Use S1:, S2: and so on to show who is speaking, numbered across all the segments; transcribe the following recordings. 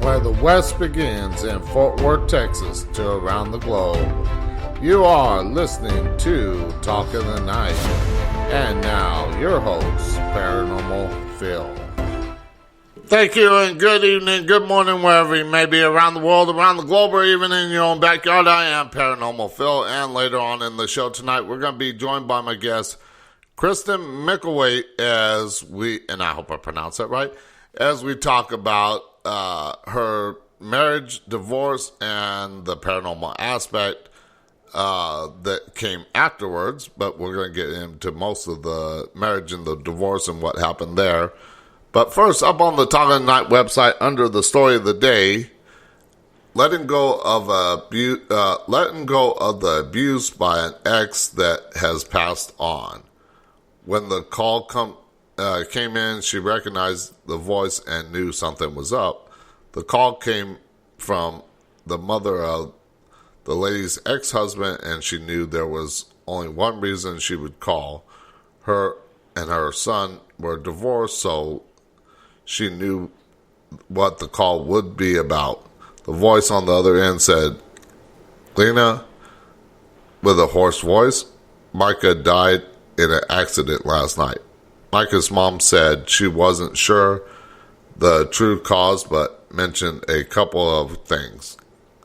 S1: where the West begins in Fort Worth, Texas, to around the globe. You are listening to Talk of the Night. And now, your host, Paranormal Phil. Thank you, and good evening, good morning, wherever you may be around the world, around the globe, or even in your own backyard. I am Paranormal Phil, and later on in the show tonight, we're going to be joined by my guest, Kristen Mickelwait, and I hope I pronounced that right, as we talk about her marriage, divorce, and the paranormal aspect that came afterwards. But we're going to get into most of the marriage and the divorce and what happened there. But first, up on the Talk of the Night website, under the story of the day, letting go of the abuse by an ex that has passed on. When the call came in, she recognized the voice and knew something was up. The call came from the mother of the lady's ex-husband, and she knew there was only one reason she would call. Her and her son were divorced, so she knew what the call would be about. The voice on the other end said, "Lena," with a hoarse voice, "Micah died in an accident last night." Micah's mom said she wasn't sure the true cause, but mentioned a couple of things.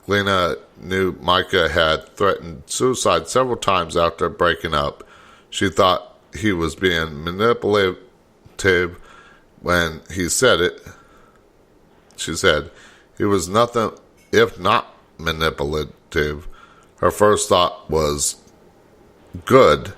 S1: Lena knew Micah had threatened suicide several times after breaking up. She thought he was being manipulative when he said it. She said he was nothing if not manipulative. Her first thought was good,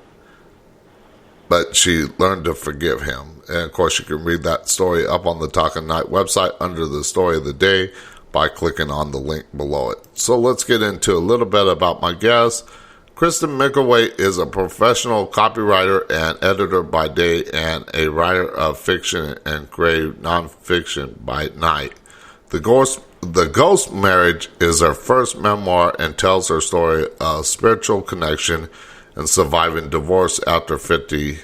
S1: but she learned to forgive him. And of course, you can read that story up on the Talk of Night website under the story of the day by clicking on the link below it. So let's get into a little bit about my guest. Kristen Mickelwait is a professional copywriter and editor by day and a writer of fiction and creative nonfiction by night. The Ghost Marriage is her first memoir and tells her story of spiritual connection and surviving divorce after 50.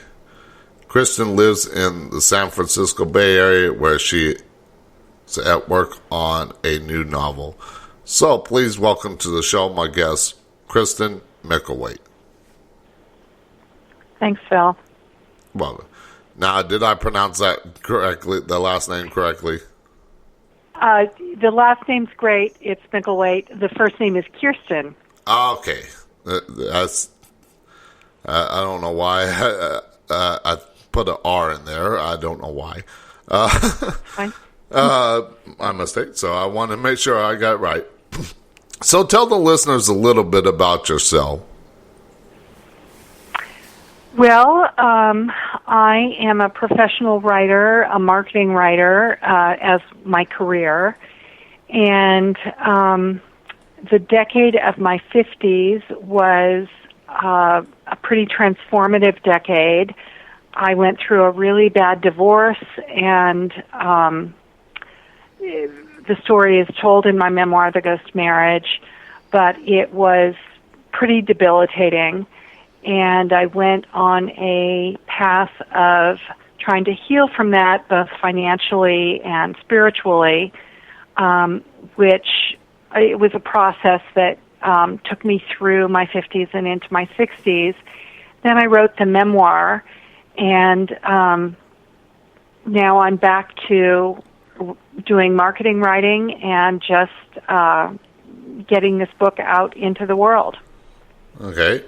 S1: Kristen lives in the San Francisco Bay Area, where she is at work on a new novel. So please welcome to the show my guest, Kristen Mickelwait.
S2: Thanks, Phil.
S1: Well, now, did I pronounce that correctly, the last name correctly?
S2: The last name's great. It's Mickelwait. The first name is Kirsten.
S1: Okay. That's, I don't know why. I put an R in there. I don't know why.
S2: Fine.
S1: My mistake. So I want to make sure I got it right. So tell the listeners a little bit about yourself.
S2: Well, I am a professional writer, a marketing writer, as my career. And the decade of my 50s was a pretty transformative decade. I went through a really bad divorce, and the story is told in my memoir, The Ghost Marriage, but it was pretty debilitating. And I went on a path of trying to heal from that, both financially and spiritually, which it was a process that took me through my 50s and into my 60s. Then I wrote the memoir, and now I'm back to doing marketing writing and just getting this book out into the world.
S1: Okay.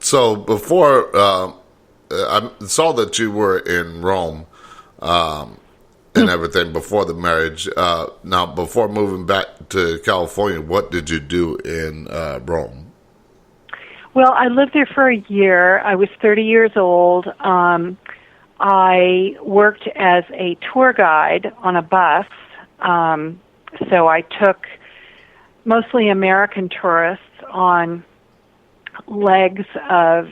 S1: So before, I saw that you were in Rome and everything before the marriage. Now, before moving back to California, what did you do in Rome?
S2: Well, I lived there for a year. I was 30 years old. I worked as a tour guide on a bus. So I took mostly American tourists on legs of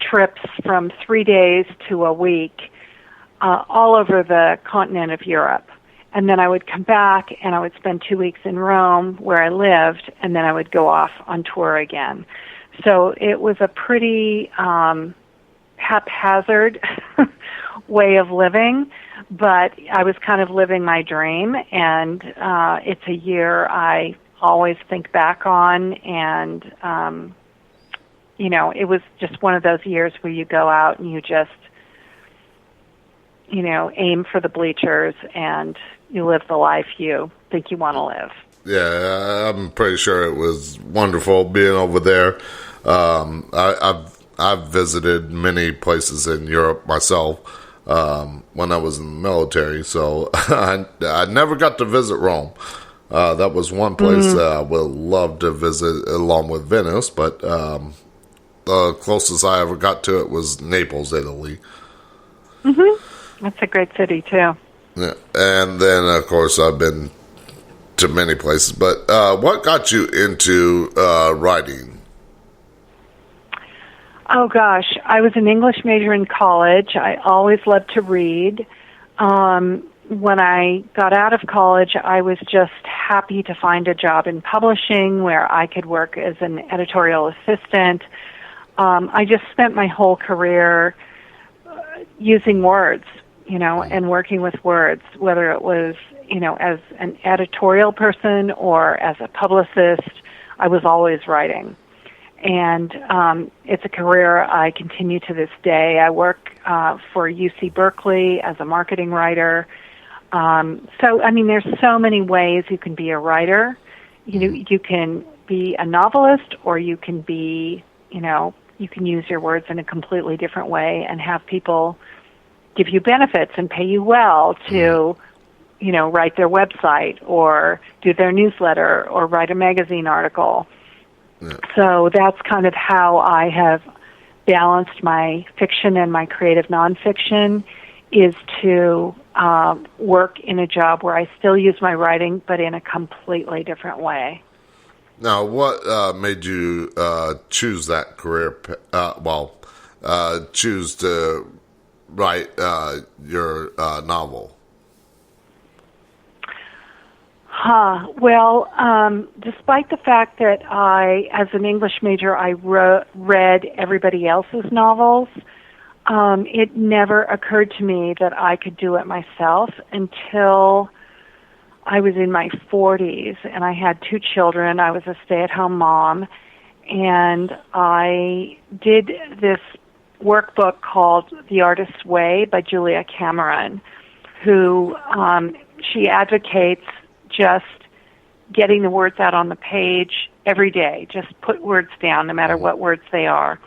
S2: trips from 3 days to a week all over the continent of Europe. And then I would come back and I would spend 2 weeks in Rome where I lived, and then I would go off on tour again. So it was a pretty haphazard way of living, but I was kind of living my dream, and it's a year I always think back on, and it was just one of those years where you go out and you just aim for the bleachers and you live the life you think you want to live.
S1: Yeah, I'm pretty sure it was wonderful being over there. I've visited many places in Europe myself when I was in the military, so I never got to visit Rome. That was one place that I would love to visit along with Venice, but the closest I ever got to it was Naples, Italy.
S2: That's a great city, too.
S1: Yeah. And then, of course, I've been to many places. But what got you into writing?
S2: Oh, gosh. I was an English major in college. I always loved to read. When I got out of college, I was just happy to find a job in publishing where I could work as an editorial assistant. I just spent my whole career using words, and working with words, whether it was, as an editorial person or as a publicist. I was always writing. And it's a career I continue to this day. I work for UC Berkeley as a marketing writer. There's so many ways you can be a writer. You can be a novelist, or you can be, you can use your words in a completely different way and have people give you benefits and pay you well to, write their website or do their newsletter or write a magazine article. Yeah. So that's kind of how I have balanced my fiction and my creative nonfiction, is to work in a job where I still use my writing, but in a completely different way.
S1: Now, what made you choose that career? Choose to write your novel?
S2: Despite the fact that as an English major, I read everybody else's novels, it never occurred to me that I could do it myself until I was in my 40s, and I had 2 children. I was a stay-at-home mom, and I did this workbook called The Artist's Way by Julia Cameron, who she advocates just getting the words out on the page every day. Just put words down, no matter what words they are.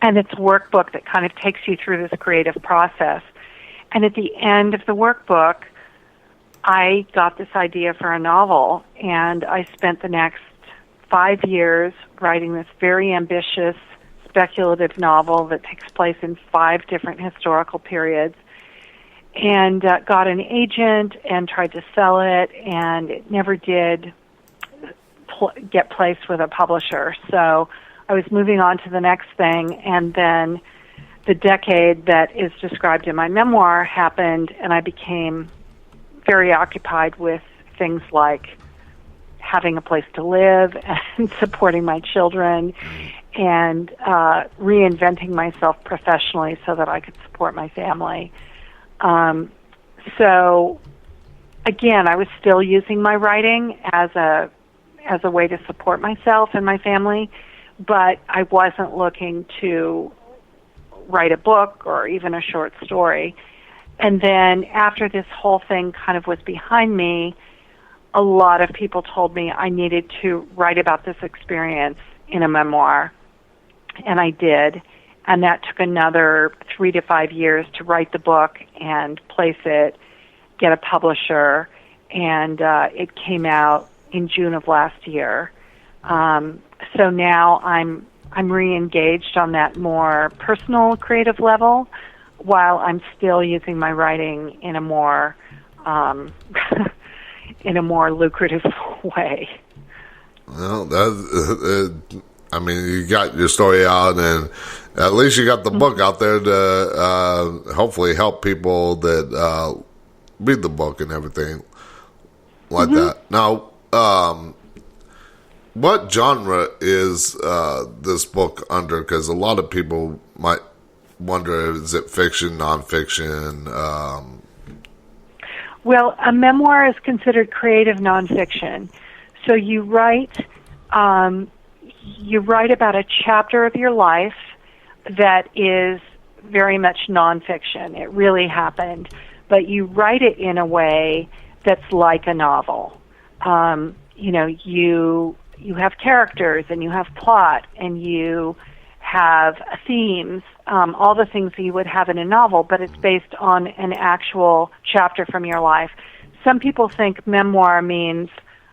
S2: And it's a workbook that kind of takes you through this creative process. And at the end of the workbook, I got this idea for a novel, and I spent the next 5 years writing this very ambitious, speculative novel that takes place in 5 different historical periods, and got an agent and tried to sell it, and it never did get placed with a publisher. So I was moving on to the next thing, and then the decade that is described in my memoir happened, and I became very occupied with things like having a place to live and supporting my children and reinventing myself professionally so that I could support my family. So again, I was still using my writing as a way to support myself and my family, but I wasn't looking to write a book or even a short story. And then after this whole thing kind of was behind me, a lot of people told me I needed to write about this experience in a memoir, and I did. And that took another 3 to 5 years to write the book and place it, get a publisher, and it came out in June of last year. So now I'm re-engaged on that more personal, creative level, while I'm still using my writing in a more lucrative way.
S1: Well, you got your story out, and at least you got the book out there to hopefully help people that read the book and everything like that. Now, what genre is this book under? Because a lot of people might wonder, is it fiction, nonfiction?
S2: Well, a memoir is considered creative nonfiction. So you write about a chapter of your life that is very much nonfiction. It really happened, but you write it in a way that's like a novel. You have characters and you have plot and you have themes, all the things that you would have in a novel, but it's based on an actual chapter from your life. Some people think memoir means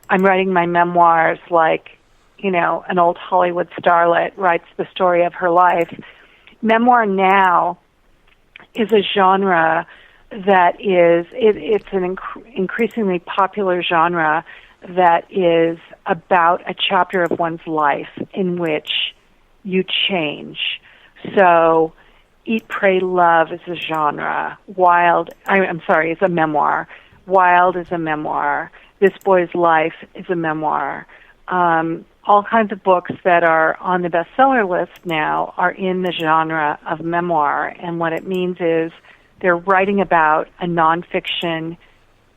S2: I'm writing my memoirs like, an old Hollywood starlet writes the story of her life. Memoir now is a genre that it's an increasingly popular genre that is about a chapter of one's life in which you change. So Eat, Pray, Love is a genre. Is a memoir. Wild is a memoir. This Boy's Life is a memoir. All kinds of books that are on the bestseller list now are in the genre of memoir, and what it means is they're writing about a nonfiction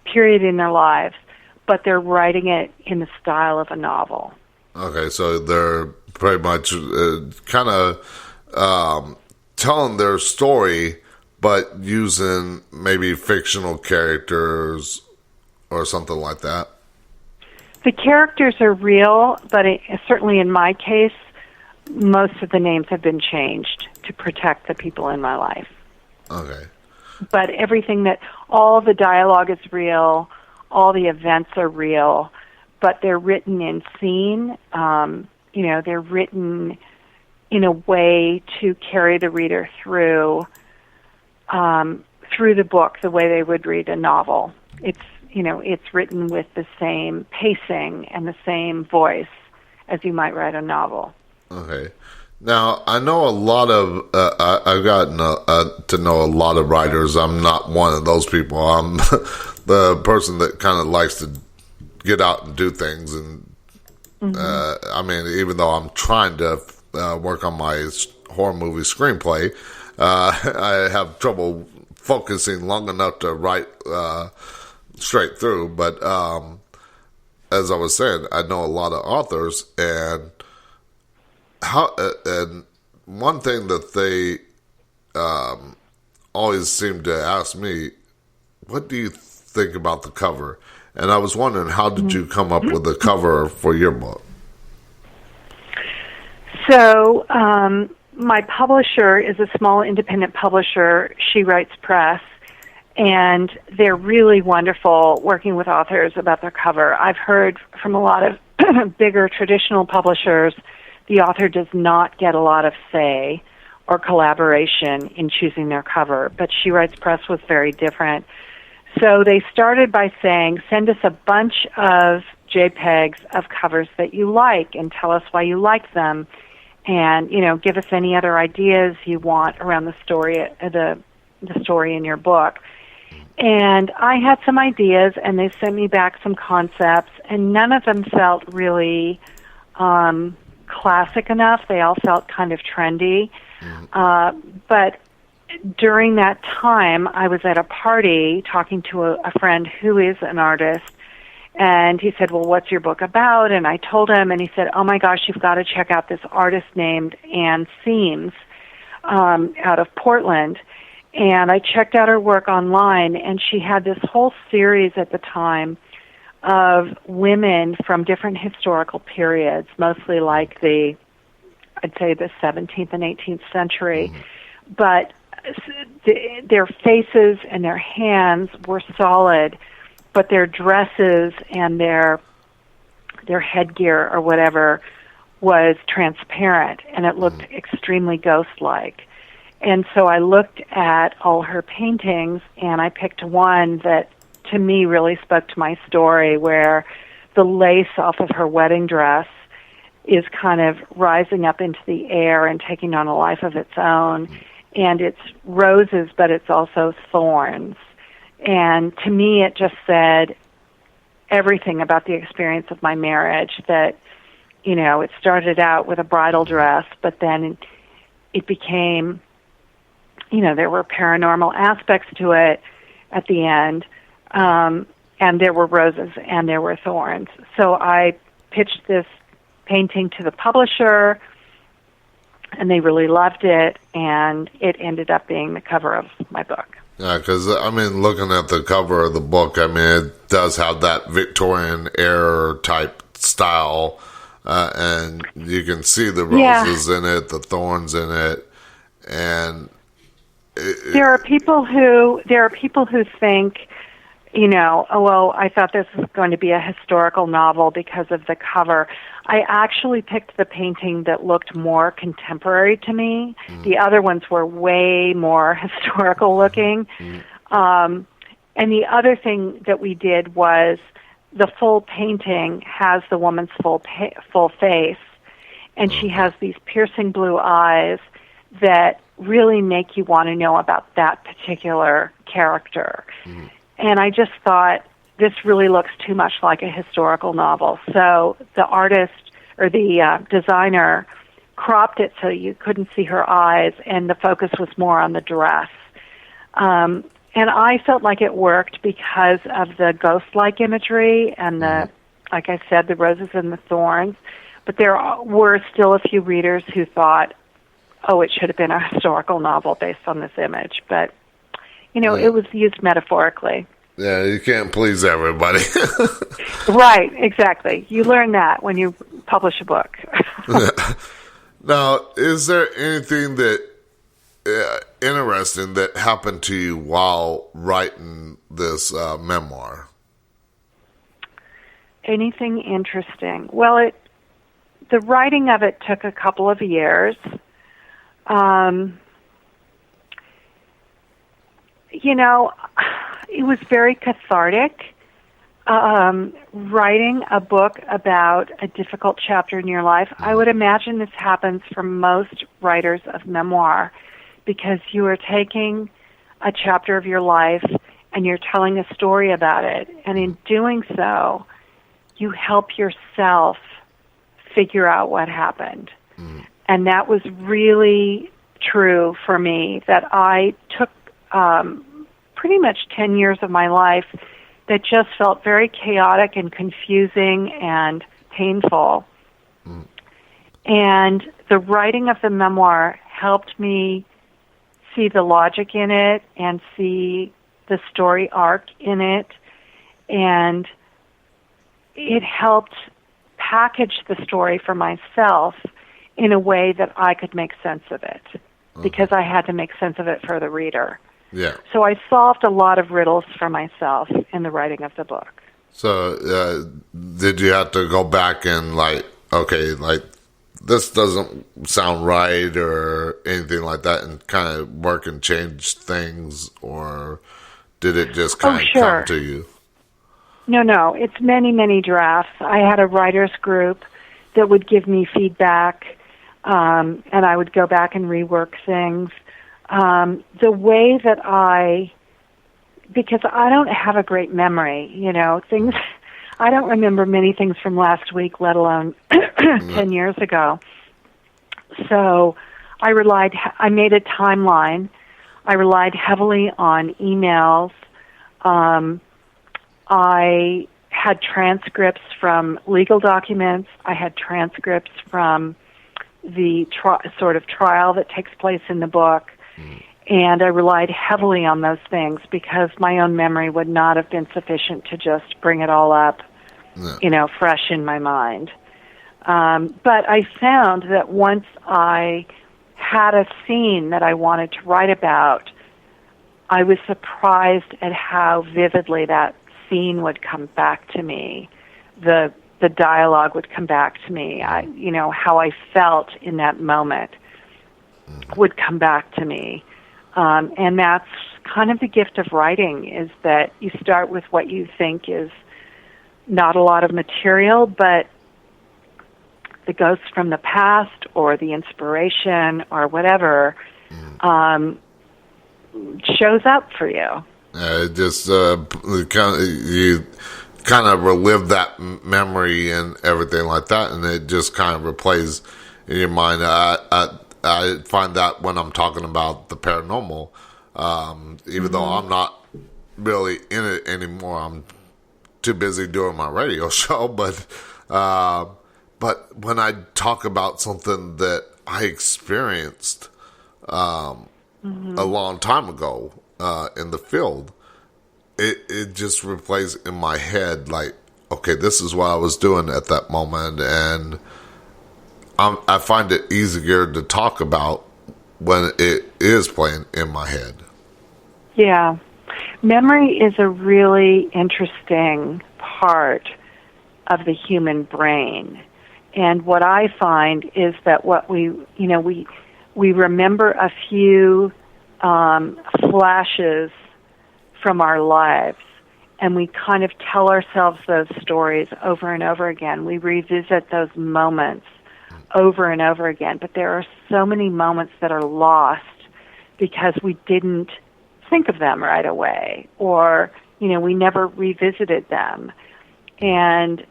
S2: period in their lives, but they're writing it in the style of a novel.
S1: Okay, so they're pretty much kind of telling their story, but using maybe fictional characters or something like that.
S2: The characters are real, but certainly in my case, most of the names have been changed to protect the people in my life.
S1: Okay.
S2: But all the dialogue is real, all the events are real, but they're written in scene. They're written in a way to carry the reader through the book the way they would read a novel. It's written with the same pacing and the same voice as you might write a novel.
S1: Okay. Now, I know a lot of, I've gotten to know a lot of writers. I'm not one of those people. I'm the person that kind of likes to get out and do things. And, even though I'm trying to work on my horror movie screenplay, I have trouble focusing long enough to write straight through. But as I was saying, I know a lot of authors, and one thing that they always seem to ask me, what do you think about the cover? And I was wondering, how did you come up with the cover for your book?
S2: So my publisher is a small independent publisher, She Writes Press, and they're really wonderful working with authors about their cover. I've heard from a lot of bigger traditional publishers, the author does not get a lot of say or collaboration in choosing their cover, but She Writes Press was very different. So they started by saying, send us a bunch of JPEGs of covers that you like and tell us why you like them, and give us any other ideas you want around the story in your book. And I had some ideas, and they sent me back some concepts, and none of them felt really classic enough. They all felt kind of trendy. But during that time, I was at a party talking to a friend who is an artist, and he said, well, what's your book about? And I told him, and he said, oh my gosh, you've got to check out this artist named Anne Seams out of Portland. And I checked out her work online, and she had this whole series at the time of women from different historical periods, mostly like I'd say the 17th and 18th century. But their faces and their hands were solid, but their dresses and their headgear or whatever was transparent, and it looked extremely ghost-like. And so I looked at all her paintings, and I picked one that, to me, really spoke to my story, where the lace off of her wedding dress is kind of rising up into the air and taking on a life of its own. And it's roses, but it's also thorns. And to me, it just said everything about the experience of my marriage, that, it started out with a bridal dress, but then it became there were paranormal aspects to it at the end, and there were roses and there were thorns. So I pitched this painting to the publisher, and they really loved it, and it ended up being the cover of my book.
S1: Yeah, because, looking at the cover of the book, it does have that Victorian era type style, and you can see the roses in it, the thorns in it, and there are people who
S2: think, oh, well, I thought this was going to be a historical novel because of the cover. I actually picked the painting that looked more contemporary to me. The other ones were way more historical looking. And the other thing that we did was the full painting has the woman's full face, and she has these piercing blue eyes that really make you want to know about that particular character. And I just thought, this really looks too much like a historical novel. So the artist or the designer cropped it so you couldn't see her eyes, and the focus was more on the dress. And I felt like it worked because of the ghost-like imagery and like I said, the roses and the thorns. But there were still a few readers who thought, oh, it should have been a historical novel based on this image. But, it was used metaphorically.
S1: Yeah, you can't please everybody.
S2: Right, exactly. You learn that when you publish a book.
S1: Now, is there anything that interesting that happened to you while writing this memoir?
S2: Anything interesting? Well, the writing of it took a couple of years. It was very cathartic. Writing a book about a difficult chapter in your life, I would imagine this happens for most writers of memoir, because you are taking a chapter of your life and you're telling a story about it. And in doing so, you help yourself figure out what happened. And that was really true for me, that I took pretty much 10 years of my life that just felt very chaotic and confusing and painful. And the writing of the memoir helped me see the logic in it and see the story arc in it, and it helped package the story for myself in a way that I could make sense of it, because I had to make sense of it for the reader.
S1: Yeah.
S2: So I solved a lot of riddles for myself in the writing of the book.
S1: So did you have to go back and this doesn't sound right or anything like that, and kind of work and change things, or did it just kind of come to you?
S2: No. It's many, many drafts. I had a writer's group that would give me feedback, and I would go back and rework things. The way that because I don't have a great memory, things, I don't remember many things from last week, let alone 10 years ago. So I made a timeline. I relied heavily on emails. I had transcripts from legal documents. I had transcripts from the sort of trial that takes place in the book. And I relied heavily on those things because my own memory would not have been sufficient to just bring it all up, fresh in my mind. But I found that once I had a scene that I wanted to write about, I was surprised at how vividly that scene would come back to me. The dialogue would come back to me. How I felt in that moment would come back to me. And that's kind of the gift of writing, is that you start with what you think is not a lot of material, but the ghosts from the past or the inspiration or whatever shows up for you.
S1: It just you kind of relive that memory and everything like that, and it just kind of replays in your mind. I I find that when I'm talking about the paranormal, even though I'm not really in it anymore, I'm too busy doing my radio show. But when I talk about something that I experienced a long time ago in the field, it just replays in my head like, okay, this is what I was doing at that moment, and I find it easier to talk about when it is playing in my head.
S2: Yeah. Memory is a really interesting part of the human brain. And what I find is that we remember a few flashes from our lives, and we kind of tell ourselves those stories over and over again. We revisit those moments over and over again. But there are so many moments that are lost because we didn't think of them right away, or, we never revisited them. And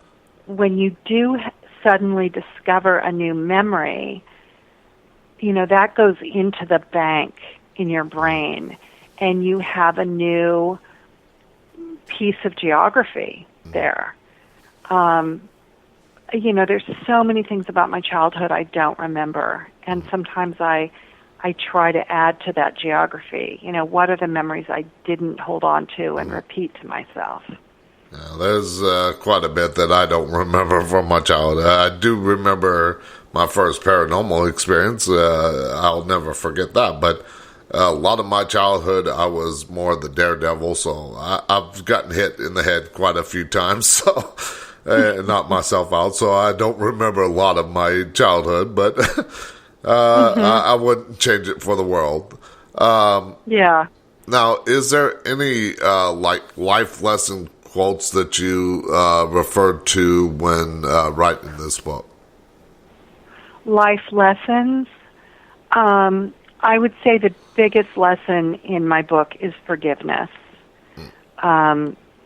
S2: when you do suddenly discover a new memory, that goes into the bank in your brain, and you have a new piece of geography there. There's so many things about my childhood I don't remember, and sometimes I try to add to that geography. What are the memories I didn't hold on to and repeat to myself?
S1: Yeah, there's quite a bit that I don't remember from my childhood. I do remember my first paranormal experience. I'll never forget that. But a lot of my childhood, I was more the daredevil, so I've gotten hit in the head quite a few times, so knocked myself out. So I don't remember a lot of my childhood, but I wouldn't change it for the world.
S2: Yeah.
S1: Now, is there any life lesson quotes that you referred to when writing this book?
S2: Life lessons? I would say the biggest lesson in my book is forgiveness.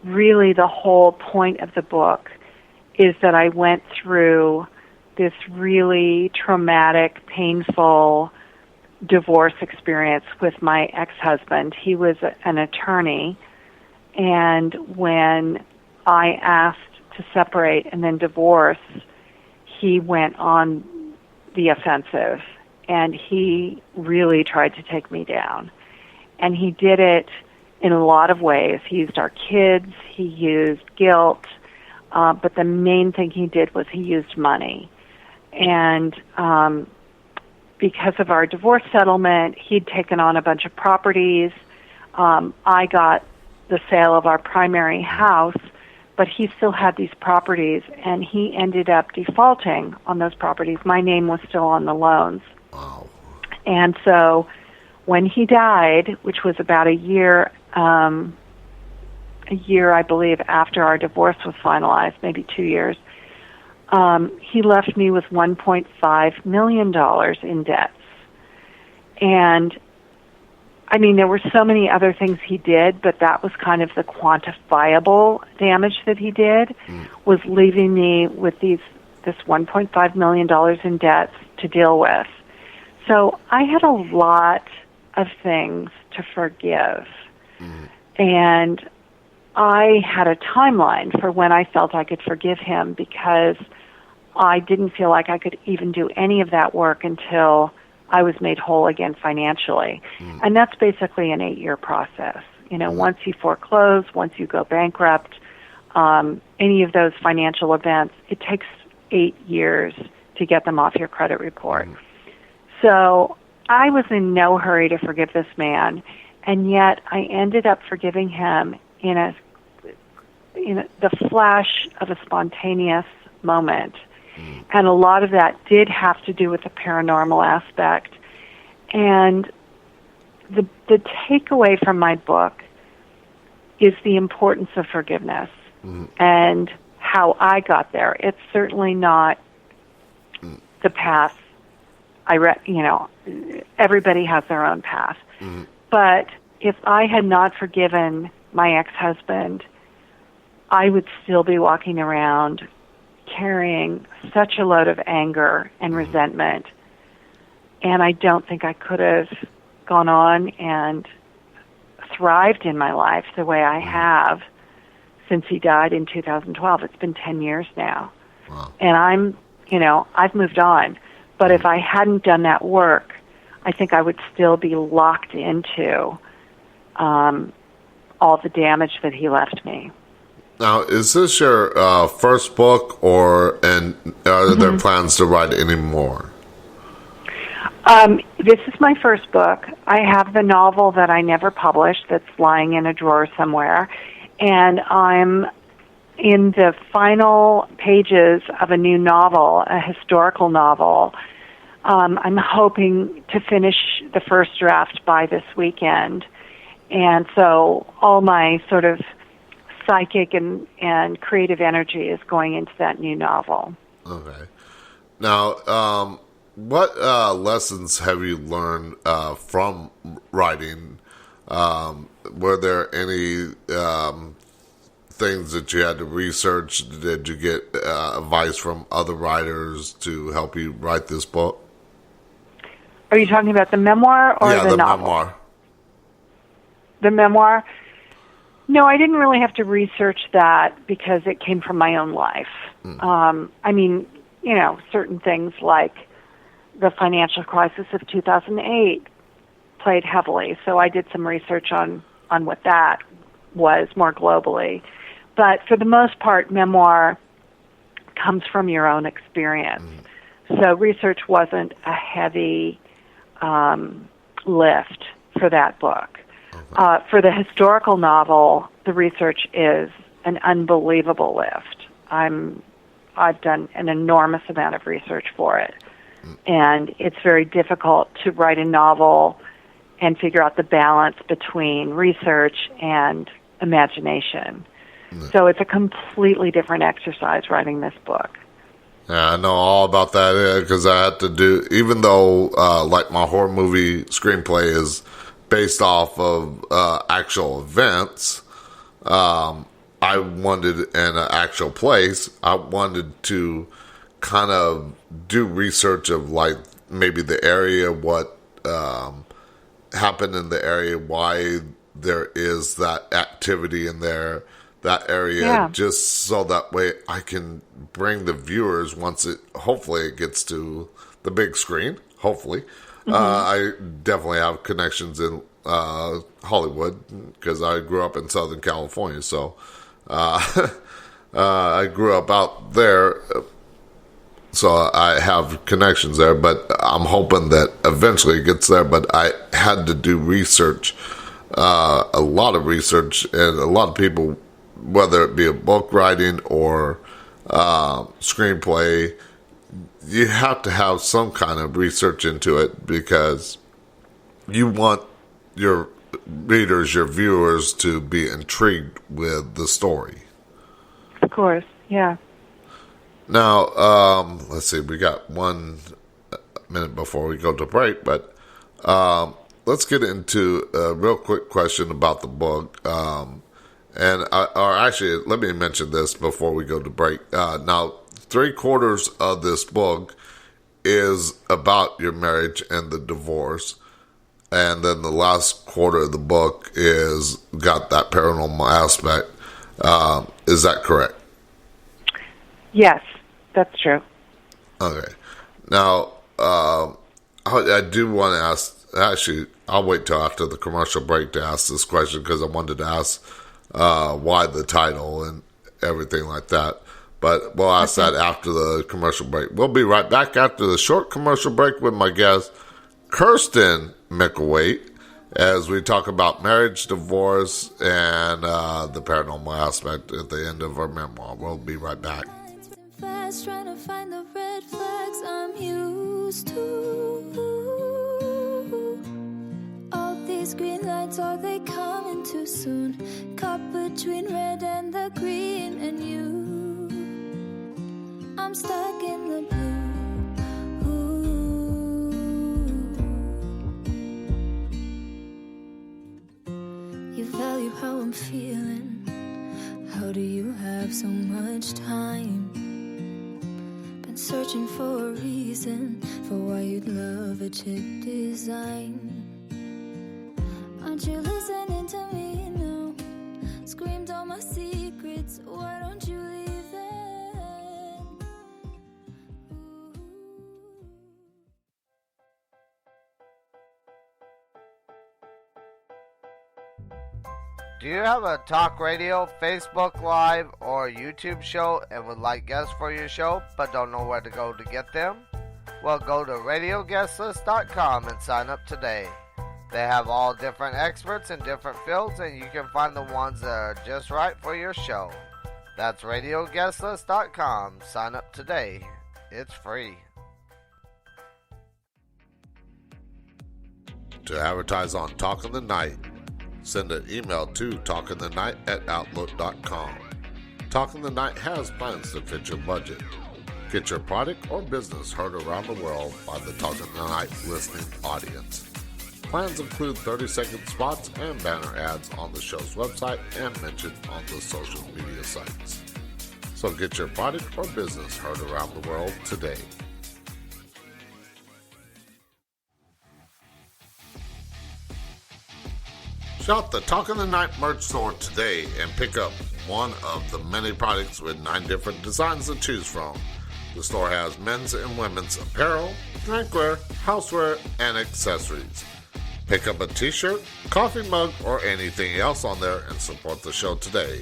S2: Really, the whole point of the book is that I went through this really traumatic, painful divorce experience with my ex-husband. He was an attorney, and when I asked to separate and then divorce, he went on the offensive, and he really tried to take me down. And he did it in a lot of ways. He used our kids, he used guilt, but the main thing he did was he used money. And because of our divorce settlement, he'd taken on a bunch of properties. I got the sale of our primary house, but he still had these properties, and he ended up defaulting on those properties. My name was still on the loans.
S1: Wow.
S2: And so when he died, which was about a year, I believe, after our divorce was finalized, maybe 2 years, he left me with $1.5 million in debts. And, I mean, there were so many other things he did, but that was kind of the quantifiable damage that he did, was leaving me with this $1.5 million in debts to deal with. So I had a lot of things to forgive. And I had a timeline for when I felt I could forgive him, because I didn't feel like I could even do any of that work until I was made whole again financially. And that's basically an 8-year process. Once you foreclose, once you go bankrupt, any of those financial events, it takes 8 years to get them off your credit report. So I was in no hurry to forgive this man, and yet I ended up forgiving him in the flash of a spontaneous moment. And a lot of that did have to do with the paranormal aspect. And the takeaway from my book is the importance of forgiveness and how I got there. It's certainly not the path everybody has their own path. But if I had not forgiven my ex-husband, I would still be walking around carrying such a load of anger and resentment. And I don't think I could have gone on and thrived in my life the way I have since he died in 2012. It's been 10 years now.
S1: Wow.
S2: And I've moved on. But if I hadn't done that work, I think I would still be locked into all the damage that he left me.
S1: Now, is this your first book, and are there plans to write any more?
S2: This is my first book. I have the novel that I never published that's lying in a drawer somewhere, and I'm in the final pages of a new novel, a historical novel. I'm hoping to finish the first draft by this weekend, and so all my sort of psychic and creative energy is going into that new novel.
S1: Okay. Now, what lessons have you learned from writing? Were there any things that you had to research? Did you get advice from other writers to help you write this book?
S2: Are you talking about the memoir or the novel?
S1: Memoir.
S2: The memoir? No, I didn't really have to research that because it came from my own life. I mean, certain things like the financial crisis of 2008 played heavily, so I did some research on what that was more globally. But for the most part, memoir comes from your own experience. So research wasn't a heavy lift for that book. For the historical novel, the research is an unbelievable lift. I've done an enormous amount of research for it. And it's very difficult to write a novel and figure out the balance between research and imagination. So it's a completely different exercise writing this book.
S1: Yeah, I know all about that because I had to do, even though like my horror movie screenplay is based off of actual events, I wanted in an actual place, I wanted to kind of do research of like maybe the area, what happened in the area, why there is that activity in there, that area, just so that way I can bring the viewers once hopefully it gets to the big screen, hopefully. I definitely have connections in Hollywood because I grew up in Southern California, so I grew up out there, so I have connections there, but I'm hoping that eventually it gets there. But I had to do research, a lot of research, and a lot of people, whether it be a book writing or screenplay, you have to have some kind of research into it because you want your readers, your viewers, to be intrigued with the story.
S2: Of course, yeah.
S1: Now, let's see, we got 1 minute before we go to break, but let's get into a real quick question about the book. Or actually, let me mention this before we go to break. Now, 3/4 of this book is about your marriage and the divorce. And then the last quarter of the book is got that paranormal aspect. Is that correct?
S2: Yes, that's true.
S1: Okay. Now, I do want to ask, actually, I'll wait till after the commercial break to ask this question because I wanted to ask why the title and everything like that. But we'll ask that after the commercial break. We'll be right back after the short commercial break with my guest, Kristen Mickelwait, as we talk about marriage, divorce, and the paranormal aspect at the end of our memoir. We'll be right back.
S3: Fast, trying to find the red flags I'm used to. All these green lights, are they coming too soon? Caught between red and the green and you. I'm stuck in the blue. You value how I'm feeling. How do you have so much time? Been searching for a reason for why you'd love a chick design. Aren't you listening to me now? Screamed all my secrets, why don't you leave then? Ooh.
S4: Do you have a talk radio, Facebook Live, or YouTube show and would like guests for your show but don't know where to go to get them? Well, go to radioguestlist.com and sign up today. They have all different experts in different fields, and you can find the ones that are just right for your show. That's radioguestlist.com. Sign up today. It's free.
S1: To advertise on Talk in the Night, send an email to talkinthe.night@outlook.com. Talk in the Night has plans to fit your budget. Get your product or business heard around the world by the Talk in the Night listening audience. Plans include 30-second spots and banner ads on the show's website and mentioned on the social media sites. So get your product or business heard around the world today. Shop the Talk in the Night merch store today and pick up one of the many products with 9 different designs to choose from. The store has men's and women's apparel, drinkware, houseware, and accessories. Pick up a t-shirt, coffee mug, or anything else on there and support the show today.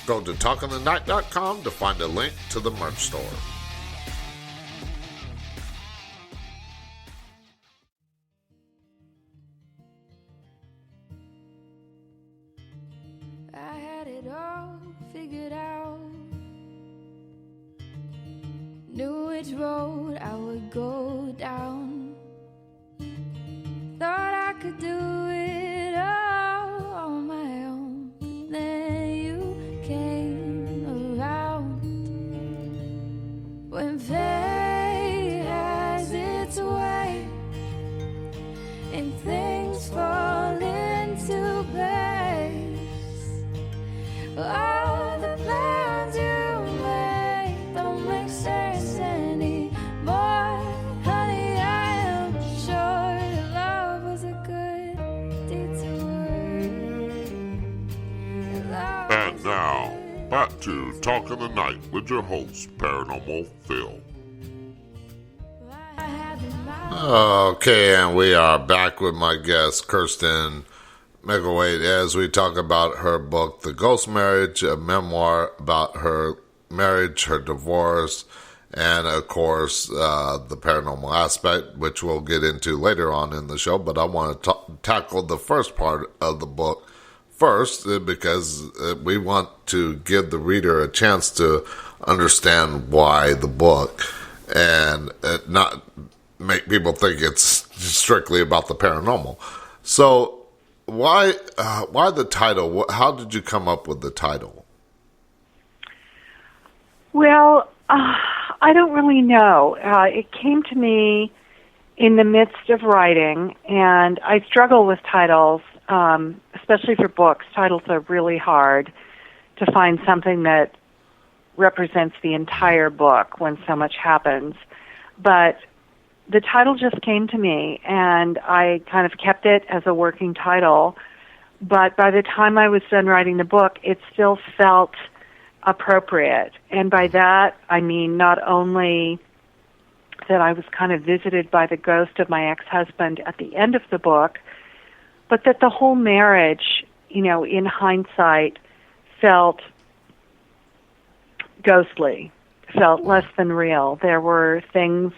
S1: Go to talkinthe.night.com to find a link to the merch store.
S3: I had it all figured out. Knew which road I would go down. Thought I could do it all on my own. But then you came around. When fate has its way and things fall into place, all the plans you made don't make sense anymore. Honey, I am sure that love was a good detour.
S1: And now, back to Talk in the Night with your host, Paranormal Phil. Okay, and we are back with my guest, Kristen Mickelwait, as we talk about her book, The Ghost Marriage, a memoir about her marriage, her divorce, and of course, the paranormal aspect, which we'll get into later on in the show. But I want to tackle the first part of the book first, because we want to give the reader a chance to understand why the book, and not make people think it's strictly about the paranormal. So, why the title? How did you come up with the title?
S2: Well, I don't really know. It came to me in the midst of writing, and I struggle with titles, especially for books. Titles are really hard to find something that represents the entire book when so much happens. But the title just came to me, and I kind of kept it as a working title. But by the time I was done writing the book, it still felt appropriate. And by that, I mean not only that I was kind of visited by the ghost of my ex-husband at the end of the book, but that the whole marriage, you know, in hindsight, felt ghostly, felt less than real. There were things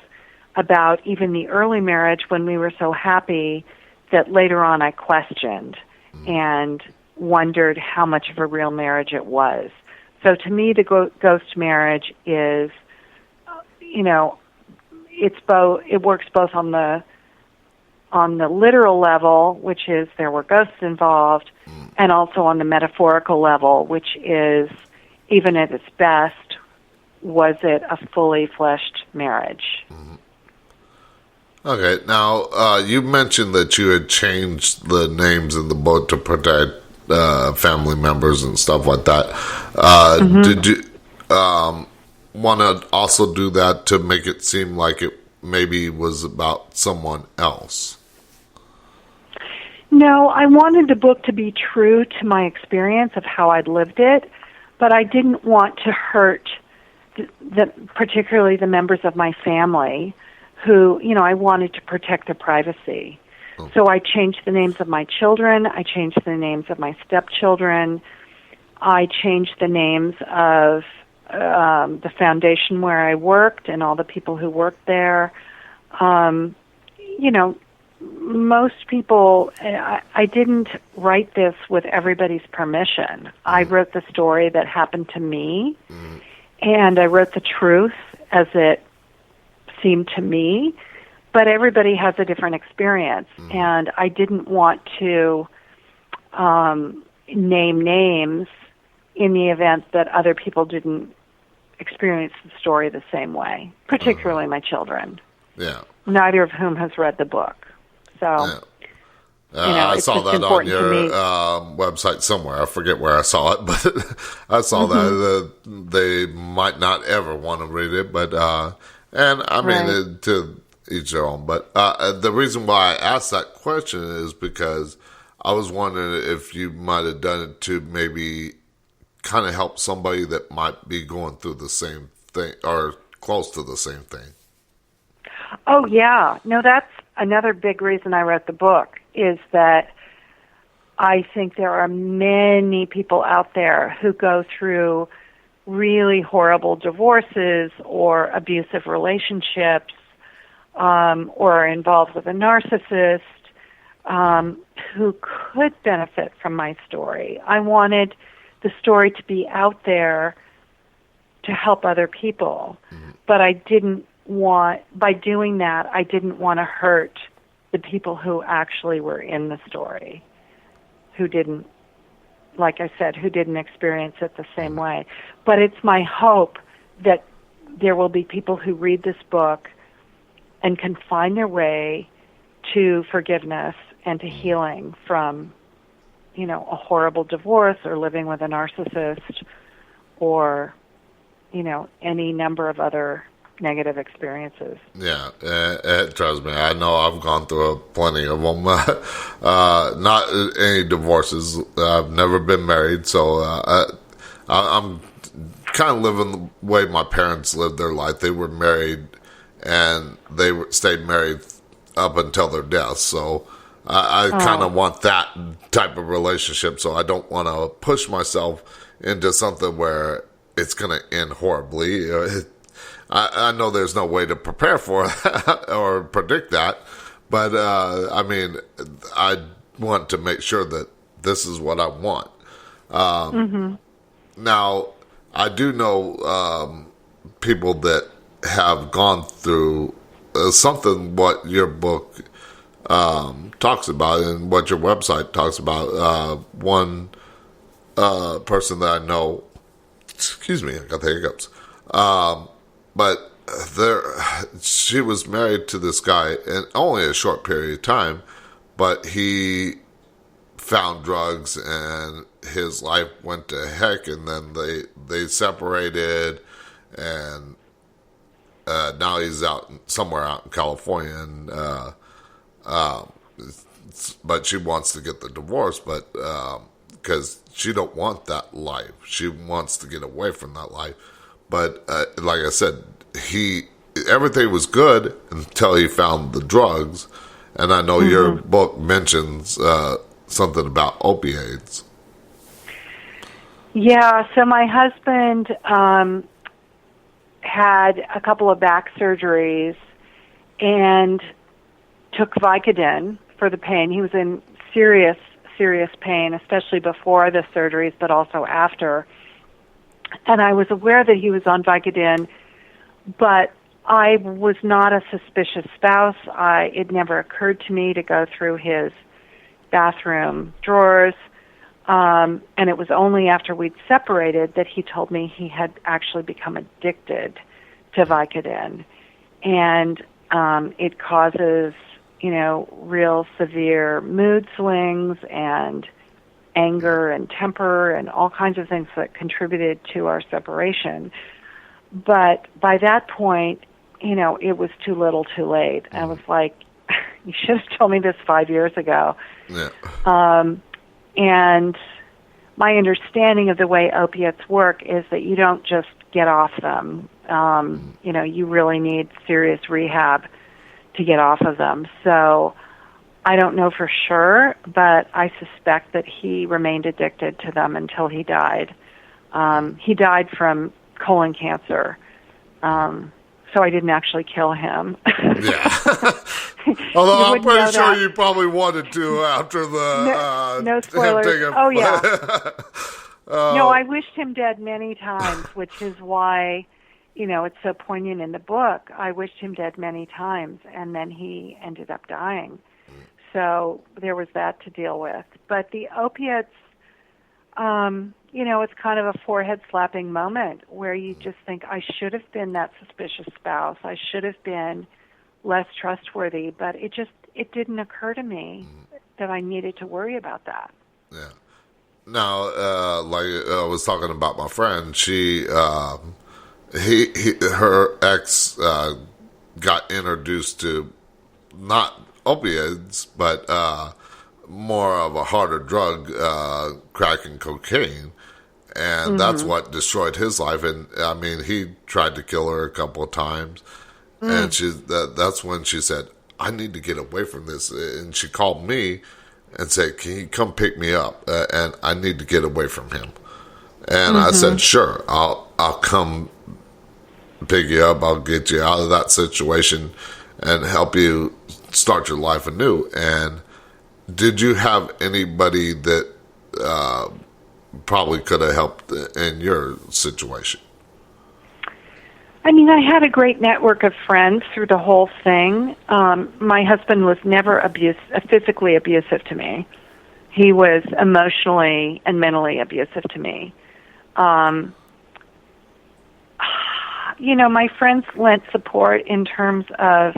S2: about even the early marriage when we were so happy that later on I questioned and wondered how much of a real marriage it was. So to me, the ghost marriage is, you know, it's both. It works both on the literal level, which is there were ghosts involved, and also on the metaphorical level, which is, even at its best, was it a fully fleshed marriage?
S1: Mm-hmm. Okay, now you mentioned that you had changed the names in the book to protect family members and stuff like that. Did you want to also do that to make it seem like it maybe was about someone else?
S2: No, I wanted the book to be true to my experience of how I'd lived it, but I didn't want to hurt particularly the members of my family who, I wanted to protect their privacy.
S1: Oh.
S2: So I changed the names of my children. I changed the names of my stepchildren. I changed the names of the foundation where I worked and all the people who worked there. Most people, I didn't write this with everybody's permission. I wrote the story that happened to me, and I wrote the truth as it seemed to me, but everybody has a different experience, and I didn't want to name names in the event that other people didn't experience the story the same way, particularly my children.
S1: Yeah.
S2: Neither of whom has read the book. So,
S1: I
S2: it's
S1: saw
S2: just
S1: that on
S2: important to
S1: your
S2: me.
S1: website somewhere. I forget where I saw it, but I saw that they might not ever want to read it. But and I mean,
S2: Right.
S1: to each their own. But the reason why I asked that question is because I was wondering if you might have done it to maybe kind of help somebody that might be going through the same thing or close to the same thing.
S2: Oh, yeah. No, that's another big reason I wrote the book, is that I think there are many people out there who go through really horrible divorces or abusive relationships, or are involved with a narcissist, who could benefit from my story. I wanted the story to be out there to help other people, but I didn't want, by doing that, I didn't want to hurt the people who actually were in the story, who didn't, like I said, who didn't experience it the same way. But it's my hope that there will be people who read this book and can find their way to forgiveness and to healing from, a horrible divorce or living with a narcissist or, any number of other negative experiences.
S1: Yeah, trust me, I know I've gone through plenty of them. Not any divorces. I've never been married, so I'm kind of living the way my parents lived their life. They were married, and they stayed married up until their death. So I kind of want that type of relationship, so I don't want to push myself into something where it's going to end horribly. I know there's no way to prepare for that or predict that, but I mean, I want to make sure that this is what I want. Now, I do know people that have gone through something what your book talks about and what your website talks about. One person that I know, excuse me, I got the hiccups. But she was married to this guy in only a short period of time, but he found drugs and his life went to heck, and then they separated, and now he's somewhere out in California, and but she wants to get the divorce, but because she don't want that life, she wants to get away from that life. But like I said, everything was good until he found the drugs, and I know your book mentions something about opioids.
S2: Yeah, so my husband had a couple of back surgeries and took Vicodin for the pain. He was in serious pain, especially before the surgeries, but also after. And I was aware that he was on Vicodin, but I was not a suspicious spouse. It never occurred to me to go through his bathroom drawers. And it was only after we'd separated that he told me he had actually become addicted to Vicodin. And it causes, real severe mood swings and anger and temper and all kinds of things that contributed to our separation. But by that point, it was too little too late. I was like, you should have told me this 5 years ago.
S1: Yeah.
S2: And my understanding of the way opiates work is that you don't just get off them. You really need serious rehab to get off of them. So I don't know for sure, but I suspect that he remained addicted to them until he died. He died from colon cancer. So I didn't actually kill him.
S1: Yeah. Although I'm pretty sure you probably wanted to after the...
S2: No spoilers. Oh, yeah. No, I wished him dead many times, which is why, it's so poignant in the book. I wished him dead many times, and then he ended up dying. So there was that to deal with. But the opiates, it's kind of a forehead-slapping moment where you just think, I should have been that suspicious spouse. I should have been less trustworthy. But it didn't occur to me that I needed to worry about that.
S1: Yeah. Now, like I was talking about my friend, her ex got introduced to not opiates, but more of a harder drug, crack and cocaine. And that's what destroyed his life. And I mean, he tried to kill her a couple of times. And that's when she said, I need to get away from this. And she called me and said, can you come pick me up? And I need to get away from him. And I said, sure, I'll come pick you up. I'll get you out of that situation and help you start your life anew. And did you have anybody that probably could have helped in your situation?
S2: I mean, I had a great network of friends through the whole thing. My husband was never physically abusive to me. He was emotionally and mentally abusive to me. My friends lent support in terms of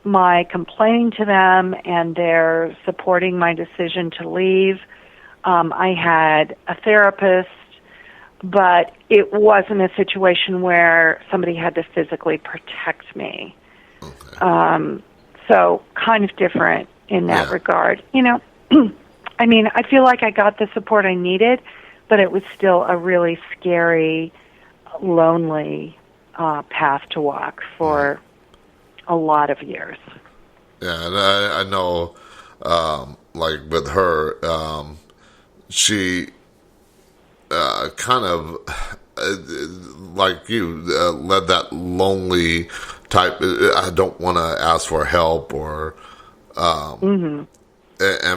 S2: my complaining to them and their supporting my decision to leave. I had a therapist, but it wasn't a situation where somebody had to physically protect me. Okay. So kind of different in that regard. I mean, I feel like I got the support I needed, but it was still a really scary, lonely path to walk for a lot of years.
S1: Yeah, and I know, like with her, she kind of, like you, led that lonely type, I don't want to ask for help or, and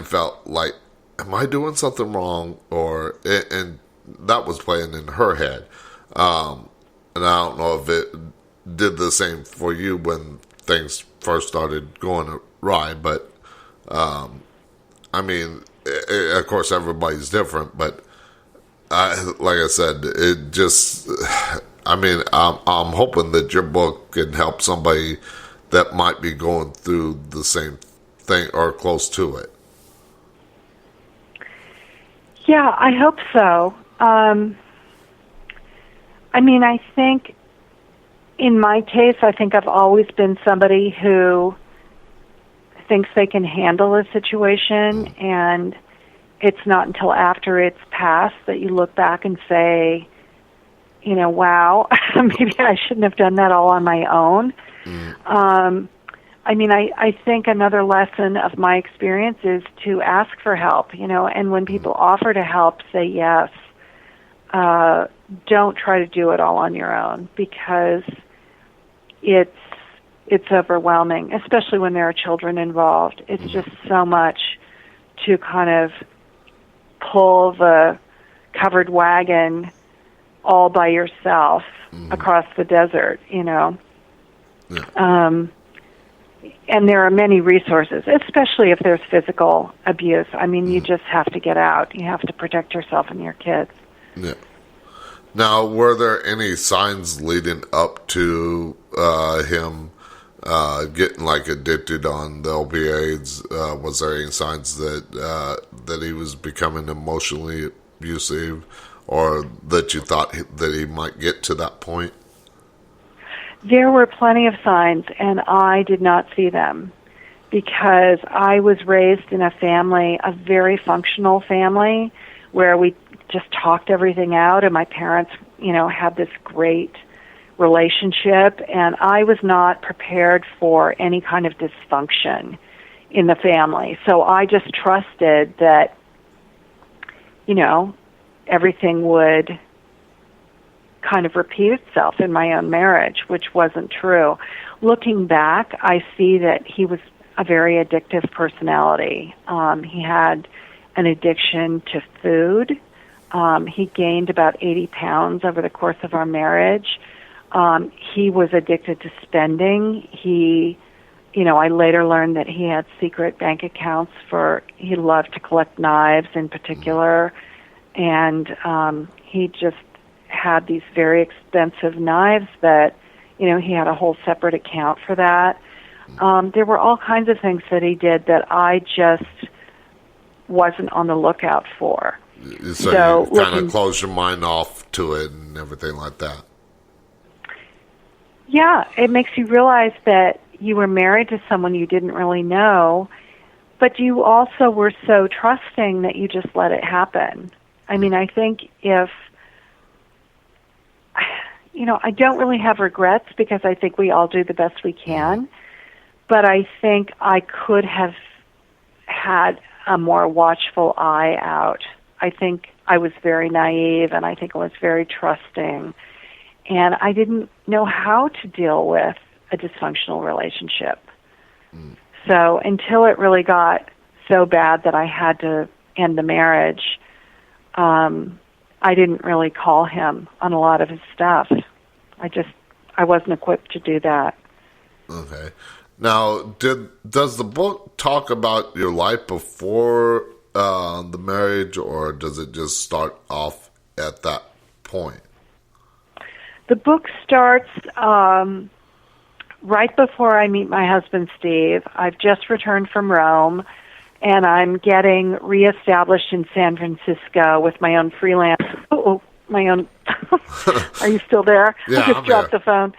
S1: felt like, am I doing something wrong? And that was playing in her head. And I don't know if it did the same for you when things first started going awry, but, I mean, of course, everybody's different, but like I said, it just, I mean, I'm hoping that your book can help somebody that might be going through the same thing or close to it.
S2: Yeah, I hope so. I mean, I think in my case, I think I've always been somebody who thinks they can handle a situation, and it's not until after it's passed that you look back and say, wow, maybe I shouldn't have done that all on my own. I mean, I think another lesson of my experience is to ask for help, and when people offer to help, say yes. Don't try to do it all on your own, because it's overwhelming, especially when there are children involved. It's just so much to kind of pull the covered wagon all by yourself across the desert, Yeah. And there are many resources, especially if there's physical abuse. I mean, you just have to get out. You have to protect yourself and your kids.
S1: Yeah. Now, were there any signs leading up to him getting addicted on the opioids? Was there any signs that he was becoming emotionally abusive, or that you thought that he might get to that point?
S2: There were plenty of signs, and I did not see them because I was raised in a family, a very functional family, where we just talked everything out, and my parents, had this great relationship, and I was not prepared for any kind of dysfunction in the family. So I just trusted that, everything would kind of repeat itself in my own marriage, which wasn't true. Looking back, I see that he was a very addictive personality. He had an addiction to food. He gained about 80 pounds over the course of our marriage. He was addicted to spending. I later learned that he had secret bank accounts he loved to collect knives in particular, and he just had these very expensive knives that, he had a whole separate account for that. There were all kinds of things that he did that I just wasn't on the lookout for.
S1: So you kind of close your mind off to it and everything like that.
S2: Yeah, it makes you realize that you were married to someone you didn't really know, but you also were so trusting that you just let it happen. I mean, I think I don't really have regrets because I think we all do the best we can, but I think I could have had a more watchful eye out. I think I was very naive, and I think I was very trusting, and I didn't know how to deal with a dysfunctional relationship. So until it really got so bad that I had to end the marriage, I didn't really call him on a lot of his stuff. I wasn't equipped to do that.
S1: Okay. Now, does the book talk about your life before the marriage, or does it just start off at that point?
S2: The book starts right before I meet my husband, Steve. I've just returned from Rome, and I'm getting reestablished in San Francisco with my own freelance. Are you still there?
S1: Yeah,
S2: I just
S1: I'm
S2: dropped
S1: here.
S2: the phone.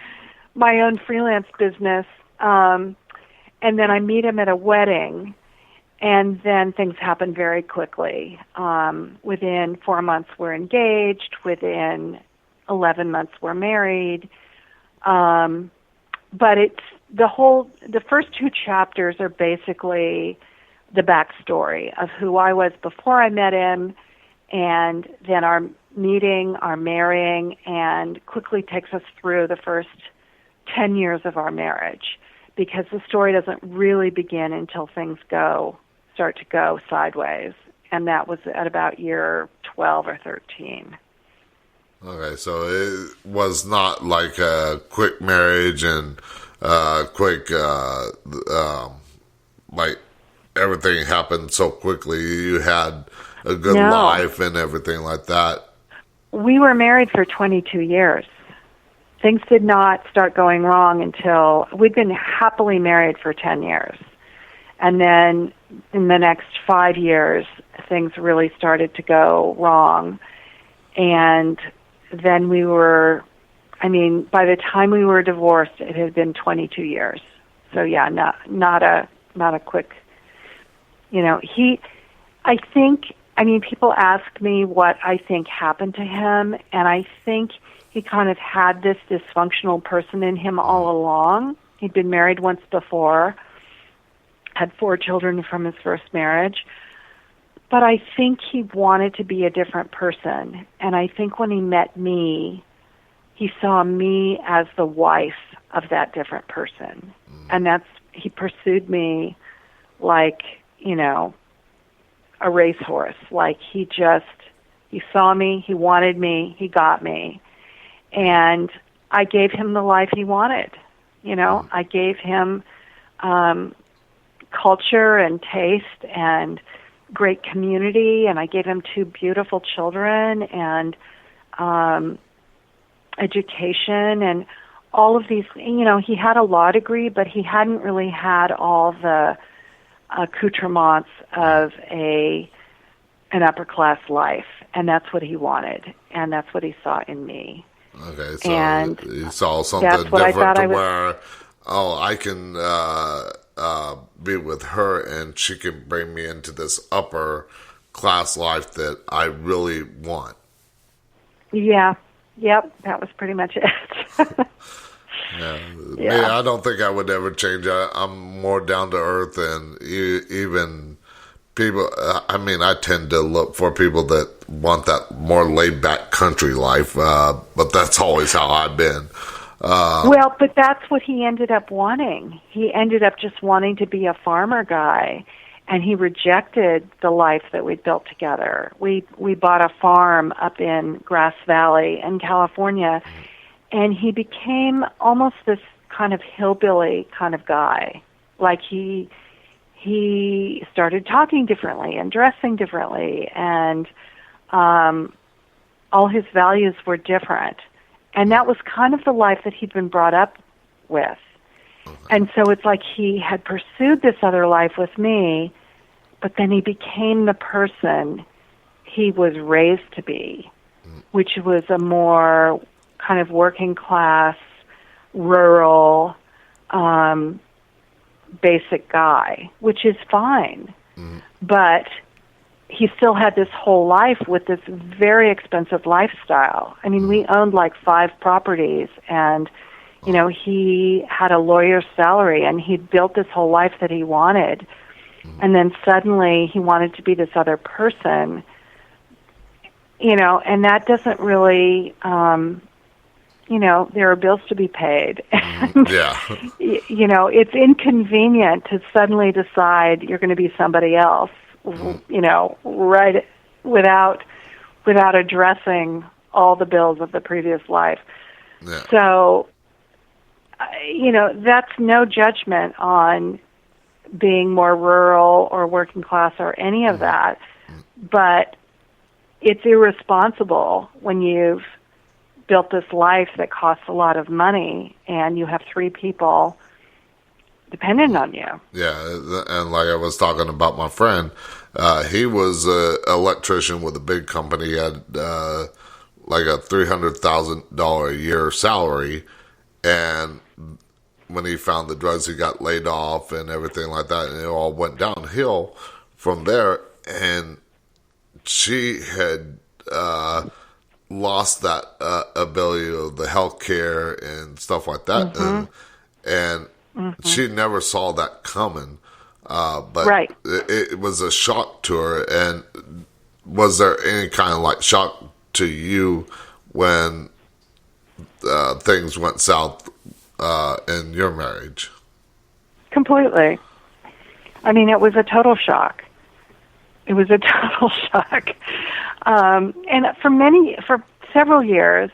S2: My own freelance business. And then I meet him at a wedding, and then things happen very quickly. Within 4 months, we're engaged. Within 11 months, we're married. But the first 2 chapters are basically the backstory of who I was before I met him, and then our meeting, our marrying, and quickly takes us through the first 10 years of our marriage, because the story doesn't really begin until things start to go sideways, and that was at about year 12 or 13.
S1: Okay, so it was not like a quick marriage and quick, like everything happened so quickly. You had a good life and everything like that.
S2: We were married for 22 years. Things did not start going wrong until we'd been happily married for 10 years. And then in the next 5 years, things really started to go wrong. And then by the time we were divorced, it had been 22 years. So yeah, not a quick, people ask me what I think happened to him, and I think he kind of had this dysfunctional person in him all along. He'd been married once before, had 4 children from his first marriage, but I think he wanted to be a different person. And I think when he met me, he saw me as the wife of that different person. And he pursued me like, a racehorse. Like he saw me, he wanted me, he got me. And I gave him the life he wanted. I gave him culture and taste and great community, and I gave him 2 beautiful children and education and all of these. He had a law degree, but he hadn't really had all the accoutrements of an upper class life, and that's what he wanted, and that's what he saw in me.
S1: Okay, so
S2: And
S1: you saw something
S2: that's what I
S1: different
S2: thought
S1: to
S2: I was.
S1: where, I can be with her and she can bring me into this upper class life that I really want.
S2: Yeah. Yep. That was pretty much it.
S1: Yeah. Me,
S2: Yeah.
S1: I don't think I would ever change. I'm more down to earth, and even people. I mean, I tend to look for people that want that more laid back country life, but that's always how I've been.
S2: Well, but that's what he ended up wanting. He ended up just wanting to be a farmer guy, and he rejected the life that we'd built together. We bought a farm up in Grass Valley in California, and he became almost this kind of hillbilly kind of guy. Like he started talking differently and dressing differently, and all his values were different. And that was kind of the life that he'd been brought up with. And so it's like he had pursued this other life with me, but then he became the person he was raised to be, which was a more kind of working class, rural, basic guy, which is fine. But he still had this whole life with this very expensive lifestyle. I mean, we owned like 5 properties, and, you know, he had a lawyer's salary, and he'd built this whole life that he wanted. And then suddenly he wanted to be this other person, you know, and that doesn't really, you know, there are bills to be paid. And,
S1: Yeah.
S2: you know, it's inconvenient to suddenly decide you're going to be somebody else, you know, right without addressing all the bills of the previous life.
S1: Yeah.
S2: So, you know, that's no judgment on being more rural or working class or any of that, but it's irresponsible when you've built this life that costs a lot of money and you have 3 people dependent on you.
S1: Yeah, and like I was talking about my friend, he was an electrician with a big company. He had like a $300,000 a year salary, and when he found the drugs, he got laid off and everything like that, and it all went downhill from there. And she had lost that ability of the health care and stuff like that, and she never saw that coming. But
S2: Right.
S1: it was a shock to her. And was there any kind of like shock to you when things went south in your marriage?
S2: Completely. I mean, it was a total shock. It was a total shock. And for several years,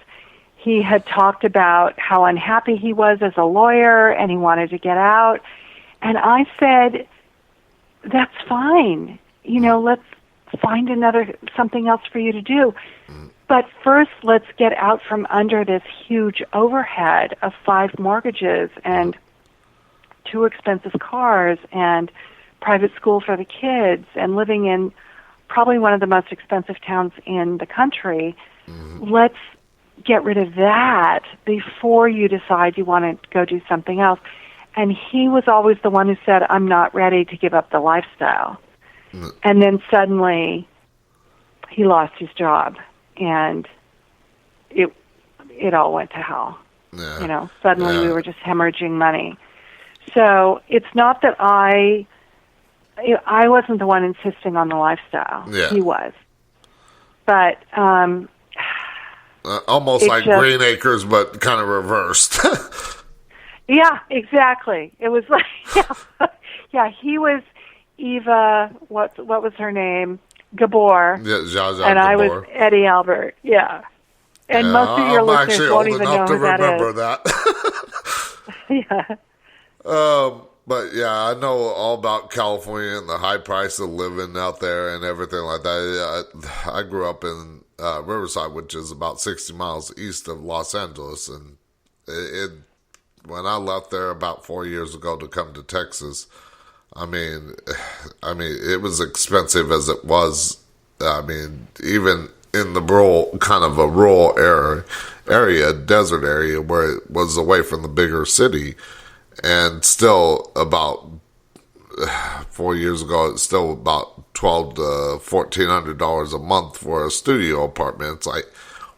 S2: he had talked about how unhappy he was as a lawyer and he wanted to get out. And I said, that's fine. You know, let's find something else for you to do. But first, let's get out from under this huge overhead of 5 mortgages and 2 expensive cars and private school for the kids and living in probably one of the most expensive towns in the country. Let's get rid of that before you decide you want to go do something else. And he was always the one who said, I'm not ready to give up the lifestyle. And then suddenly he lost his job, and it all went to hell.
S1: Yeah.
S2: You know, suddenly we were just hemorrhaging money. So it's not that I wasn't the one insisting on the lifestyle.
S1: Yeah.
S2: He was. But
S1: almost like
S2: just,
S1: Green Acres, but kind of reversed.
S2: yeah, exactly. It was like, yeah, he was Eva, what was her name? Gabor.
S1: Yeah, Zsa Zsa
S2: and I
S1: Gabor.
S2: was Eddie Albert, yeah. And most of your
S1: I'm
S2: listeners
S1: actually
S2: won't
S1: old
S2: even know
S1: enough to
S2: who that
S1: remember
S2: is.
S1: that.
S2: Yeah.
S1: But yeah, I know all about California and the high price of living out there and everything like that. I grew up in Riverside, which is about 60 miles east of Los Angeles, and when I left there about 4 years ago to come to Texas, I mean, it was expensive as it was. I mean, even in the rural area, desert area, where it was away from the bigger city, and still about 4 years ago, it's still about $1,200 to $1,400 a month for a studio apartment. It's like,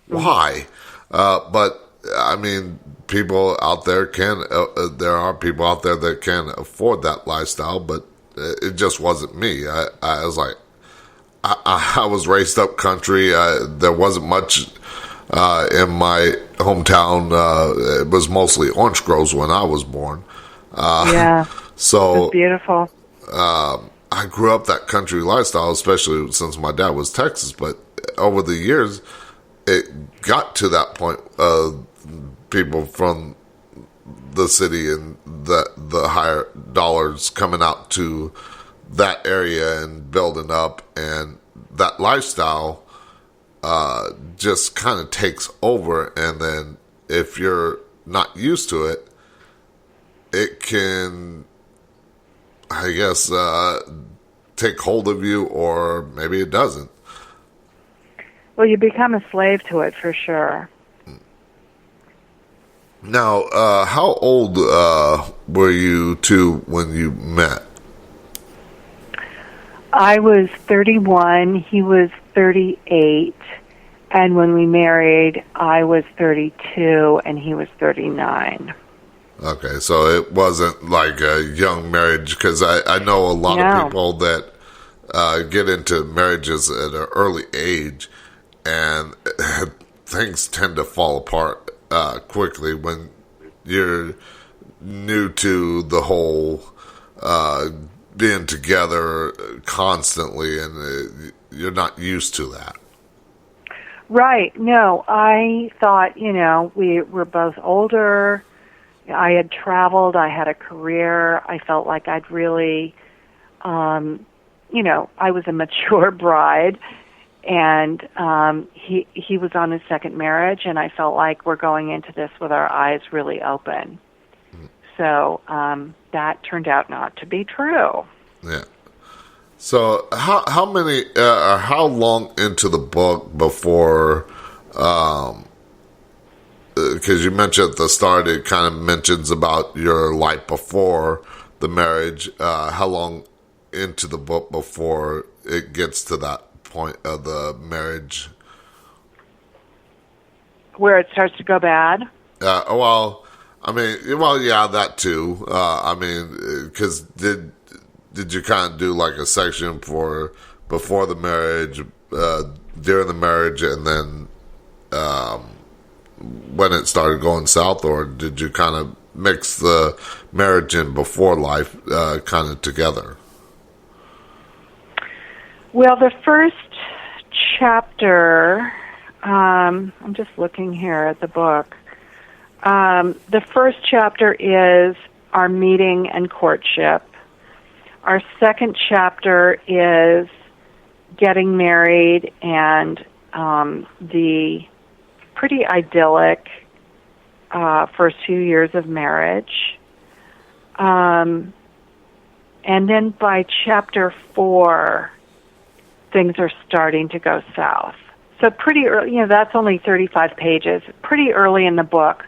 S1: why? But I mean, people out there there are people out there that can afford that lifestyle, but it just wasn't me. I was like, I was raised up country. There wasn't much in my hometown. It was mostly orange groves when I was born.
S2: Yeah.
S1: So
S2: it's beautiful.
S1: I grew up that country lifestyle, especially since my dad was Texas. But over the years, it got to that point. People from the city and the higher dollars coming out to that area and building up, and that lifestyle just kind of takes over. And then if you're not used to it, it can, I guess, take hold of you, or maybe it doesn't.
S2: Well, you become a slave to it for sure.
S1: Now, how old were you two when you met?
S2: I was 31, he was 38, and when we married, I was 32 and he was 39.
S1: Okay, so it wasn't like a young marriage, because I know a lot of people that get into marriages at an early age, and things tend to fall apart quickly when you're new to the whole being together constantly, and you're not used to that.
S2: Right. No, I thought, we were both older. I had traveled. I had a career. I felt like I'd really, I was a mature bride. And he was on his second marriage, and I felt like we're going into this with our eyes really open. So that turned out not to be true.
S1: Yeah. So how long into the book before? Because you mentioned at the start, it kind of mentions about your life before the marriage. How long into the book before it gets to that point of the marriage
S2: where it starts to go bad?
S1: Yeah, that too. Because did you kind of do like a section for before the marriage, during the marriage, and then when it started going south, or did you kind of mix the marriage and before life kind of together?
S2: Well, the first chapter, I'm just looking here at the book. The first chapter is our meeting and courtship. Our second chapter is getting married and the pretty idyllic first few years of marriage. And then by chapter 4, things are starting to go south. So pretty early, that's only 35 pages. Pretty early in the book,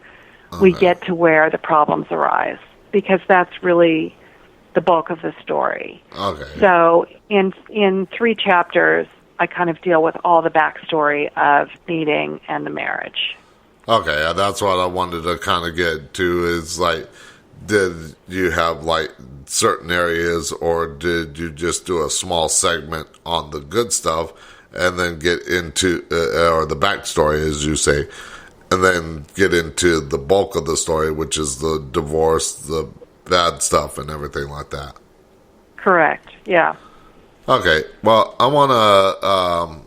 S2: we get to where the problems arise, because that's really the bulk of the story.
S1: Okay.
S2: So in 3 chapters, I kind of deal with all the backstory of meeting and the marriage.
S1: Okay, that's what I wanted to kind of get to, is like, did you have like certain areas, or did you just do a small segment on the good stuff and then get into, or the backstory, as you say, and then get into the bulk of the story, which is the divorce, the bad stuff, and everything like that?
S2: Correct, yeah.
S1: Okay, well, I want to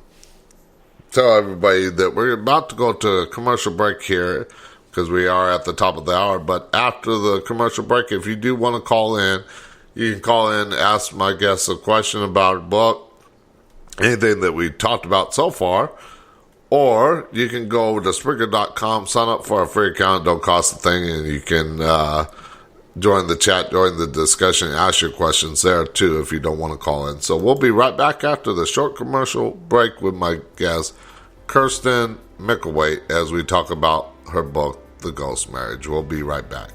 S1: tell everybody that we're about to go to a commercial break here, because we are at the top of the hour. But after the commercial break, if you do want to call in, you can call in, ask my guests a question about a book, anything that we talked about so far, or you can go over to Spreaker.com, sign up for a free account, it don't cost a thing, and you can join the chat, join the discussion, ask your questions there too if you don't want to call in. So we'll be right back after the short commercial break with my guest, Kristen Mickelwait as we talk about her book, The Ghost Marriage. We'll be right back.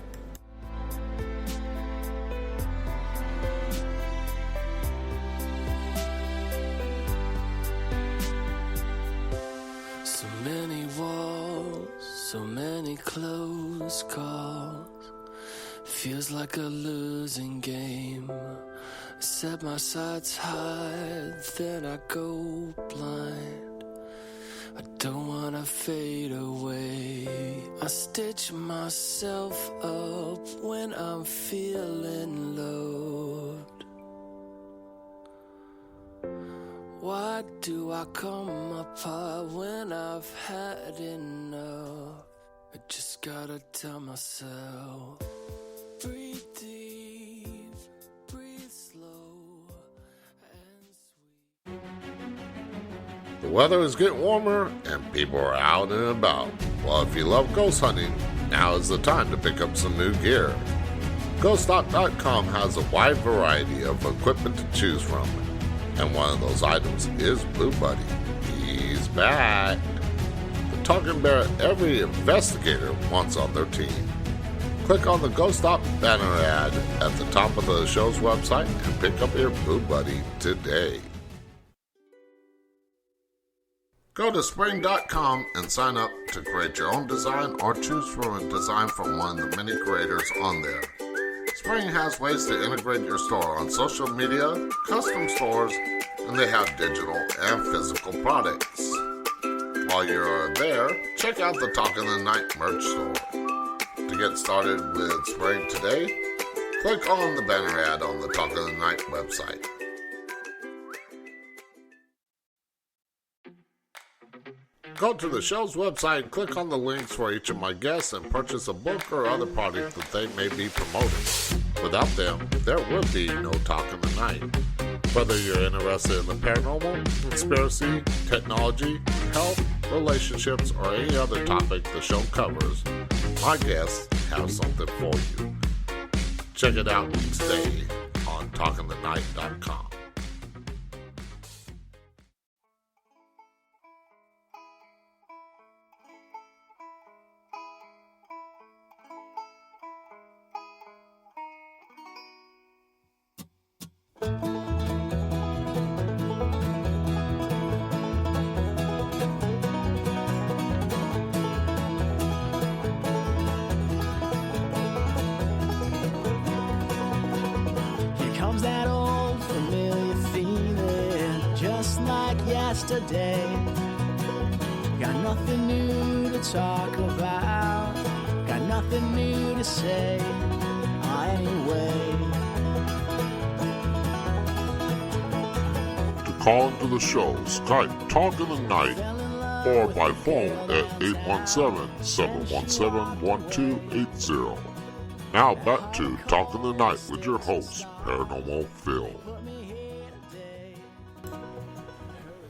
S5: So many walls, so many close calls. Feels like a losing game. I set my sights high, then I go blind. I don't wanna fade away. I stitch myself up when I'm feeling loved. Why do I come apart when I've had enough? I just gotta tell myself, breathe deep, breathe slow and sweet.
S1: The weather is getting warmer and people are out and about. Well, if you love ghost hunting, now is the time to pick up some new gear. GhostStop.com has a wide variety of equipment to choose from, and one of those items is Blue Buddy. He's back. The talking bear every investigator wants on their team. Click on the Ghost Stop banner ad at the top of the show's website and pick up your Blue Buddy today. Go to spring.com and sign up to create your own design or choose from a design from one of the many creators on there. Spring has ways to integrate your store on social media, custom stores, and they have digital and physical products. While you're there, check out the Talk in the Night merch store. To get started with Spring today, click on the banner ad on the Talk in the Night website. Go to the show's website and click on the links for each of my guests and purchase a book or other product that they may be promoting. Without them, there would be no Talk in the Night. Whether you're interested in the paranormal, conspiracy, technology, health, relationships, or any other topic the show covers, my guests have something for you. Check it out today on talkingthenight.com.
S6: That old familiar feeling, just like yesterday. Got nothing new to talk about, got nothing new to say anyway.
S1: To call into the show, Skype Talk in the Night or by phone at 817-717-1280. Now back to Talk in the Night with your host, Paranormal Phil.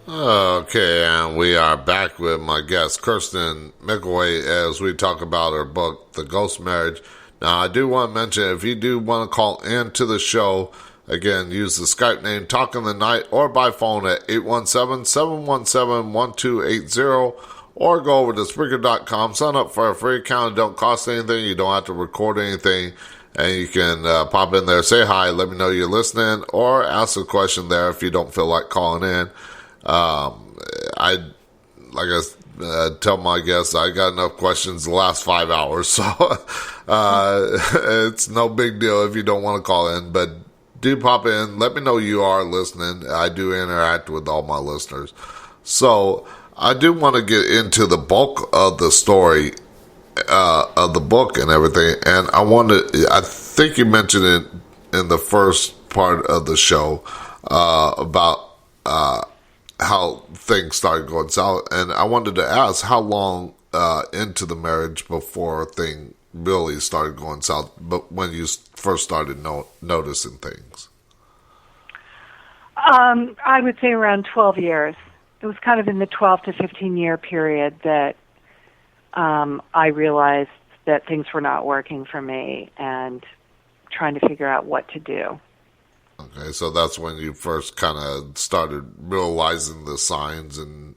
S1: Okay, and we are back with my guest, Kristen Mickelwait, as we talk about her book, The Ghost Marriage. Now, I do want to mention, if you do want to call into the show, again, use the Skype name Talk in the Night or by phone at 817-717-1280. Or go over to Spreaker.com, sign up for a free account. It don't cost anything. You don't have to record anything. And you can pop in there, say hi, let me know you're listening, or ask a question there if you don't feel like calling in. I tell my guests, I got enough questions the last 5 hours. So it's no big deal if you don't want to call in. But do pop in. Let me know you are listening. I do interact with all my listeners. So I do want to get into the bulk of the story of the book and everything, and I think you mentioned it in the first part of the show about how things started going south, and I wanted to ask how long into the marriage before things really started going south, but when you first started noticing things.
S2: I would say around 12 years. It was kind of in the 12 to 15 year period that I realized that things were not working for me and trying to figure out what to do.
S1: Okay, so that's when you first kind of started realizing the signs and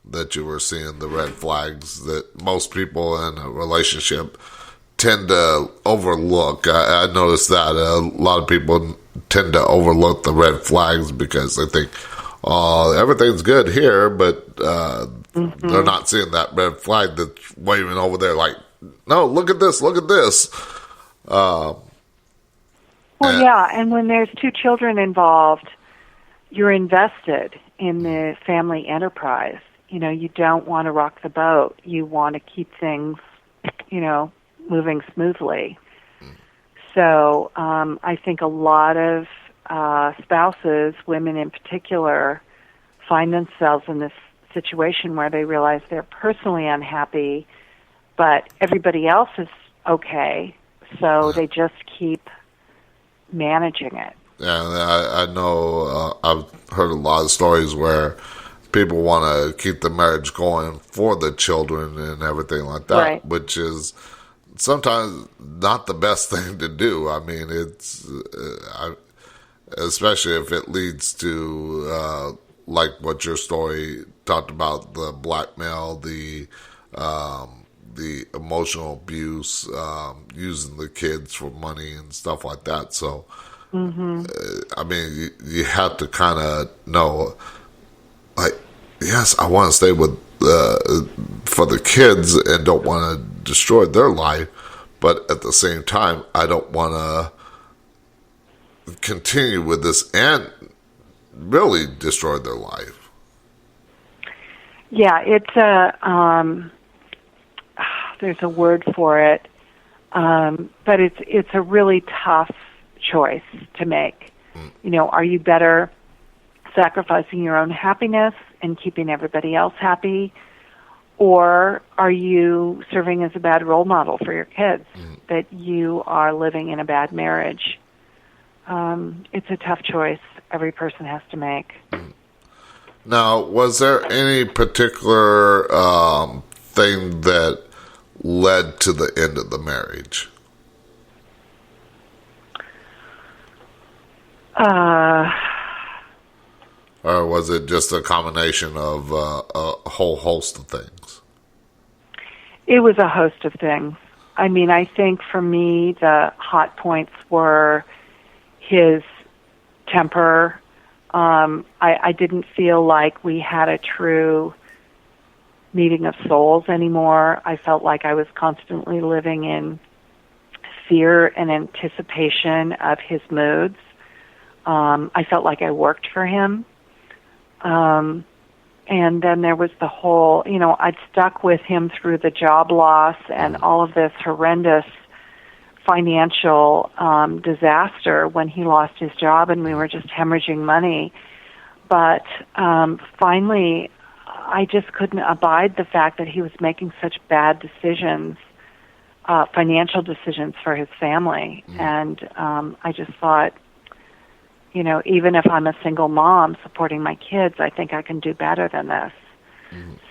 S1: that you were seeing the red flags that most people in a relationship tend to overlook. I noticed that a lot of people tend to overlook the red flags because they think, oh, everything's good here, but they're not seeing that red flag that's waving over there like, no, look at this, look at this.
S2: Well, yeah, and when there's two children involved, you're invested in the family enterprise. You know, you don't want to rock the boat. You want to keep things, moving smoothly. So I think a lot of spouses, women in particular, find themselves in this situation where they realize they're personally unhappy, but everybody else is okay, so they just keep managing it.
S1: Yeah, I know I've heard a lot of stories where people want to keep the marriage going for the children and everything like that,
S2: right,
S1: which is sometimes not the best thing to do. I mean, it's especially if it leads to like what your story talked about, the blackmail, the emotional abuse, using the kids for money and stuff like that. So, I mean, you have to kind of know, like, yes, I want to stay with for the kids and don't want to destroy their life, but at the same time, I don't want to continue with this and really destroy their life.
S2: Yeah, it's there's a word for it, but it's a really tough choice to make. Are you better sacrificing your own happiness and keeping everybody else happy, or are you serving as a bad role model for your kids that you are living in a bad marriage? It's a tough choice every person has to make.
S1: Now, was there any particular thing that led to the end of the marriage? Or was it just a combination of a whole host of things?
S2: It was a host of things. I mean, I think for me, the hot points were his temper. I didn't feel like we had a true meeting of souls anymore. I felt like I was constantly living in fear and anticipation of his moods. I felt like I worked for him. And then there was the whole, I'd stuck with him through the job loss and all of this horrendous financial disaster when he lost his job and we were just hemorrhaging money. But finally, I just couldn't abide the fact that he was making such bad decisions, financial decisions for his family. And I just thought, even if I'm a single mom supporting my kids, I think I can do better than this.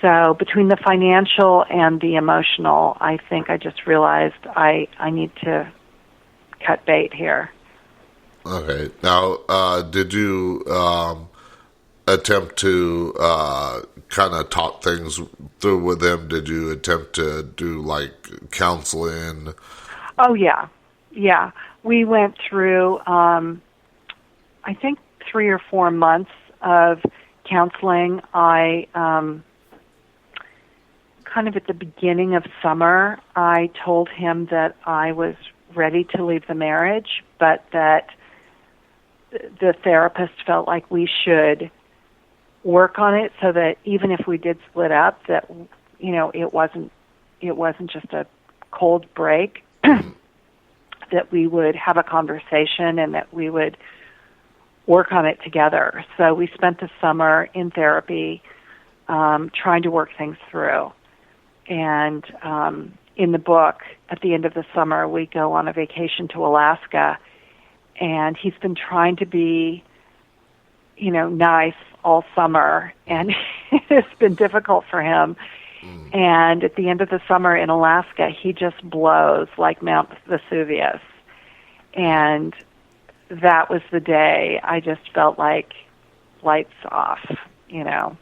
S2: So between the financial and the emotional, I think I just realized I need to cut bait here.
S1: Okay. Now, did you attempt to kind of talk things through with him? Did you attempt to do, like, counseling? Oh,
S2: yeah. Yeah. We went through, I think, 3 or 4 months of counseling. I kind of at the beginning of summer, I told him that I was ready to leave the marriage, but that the therapist felt like we should work on it so that even if we did split up, that it wasn't just a cold break, that we would have a conversation and that we would work on it together. So we spent the summer in therapy trying to work things through. And in the book, at the end of the summer, we go on a vacation to Alaska, and he's been trying to be, nice all summer, and it's been difficult for him. And at the end of the summer in Alaska, he just blows like Mount Vesuvius. And that was the day I just felt like lights off,
S1: Yeah.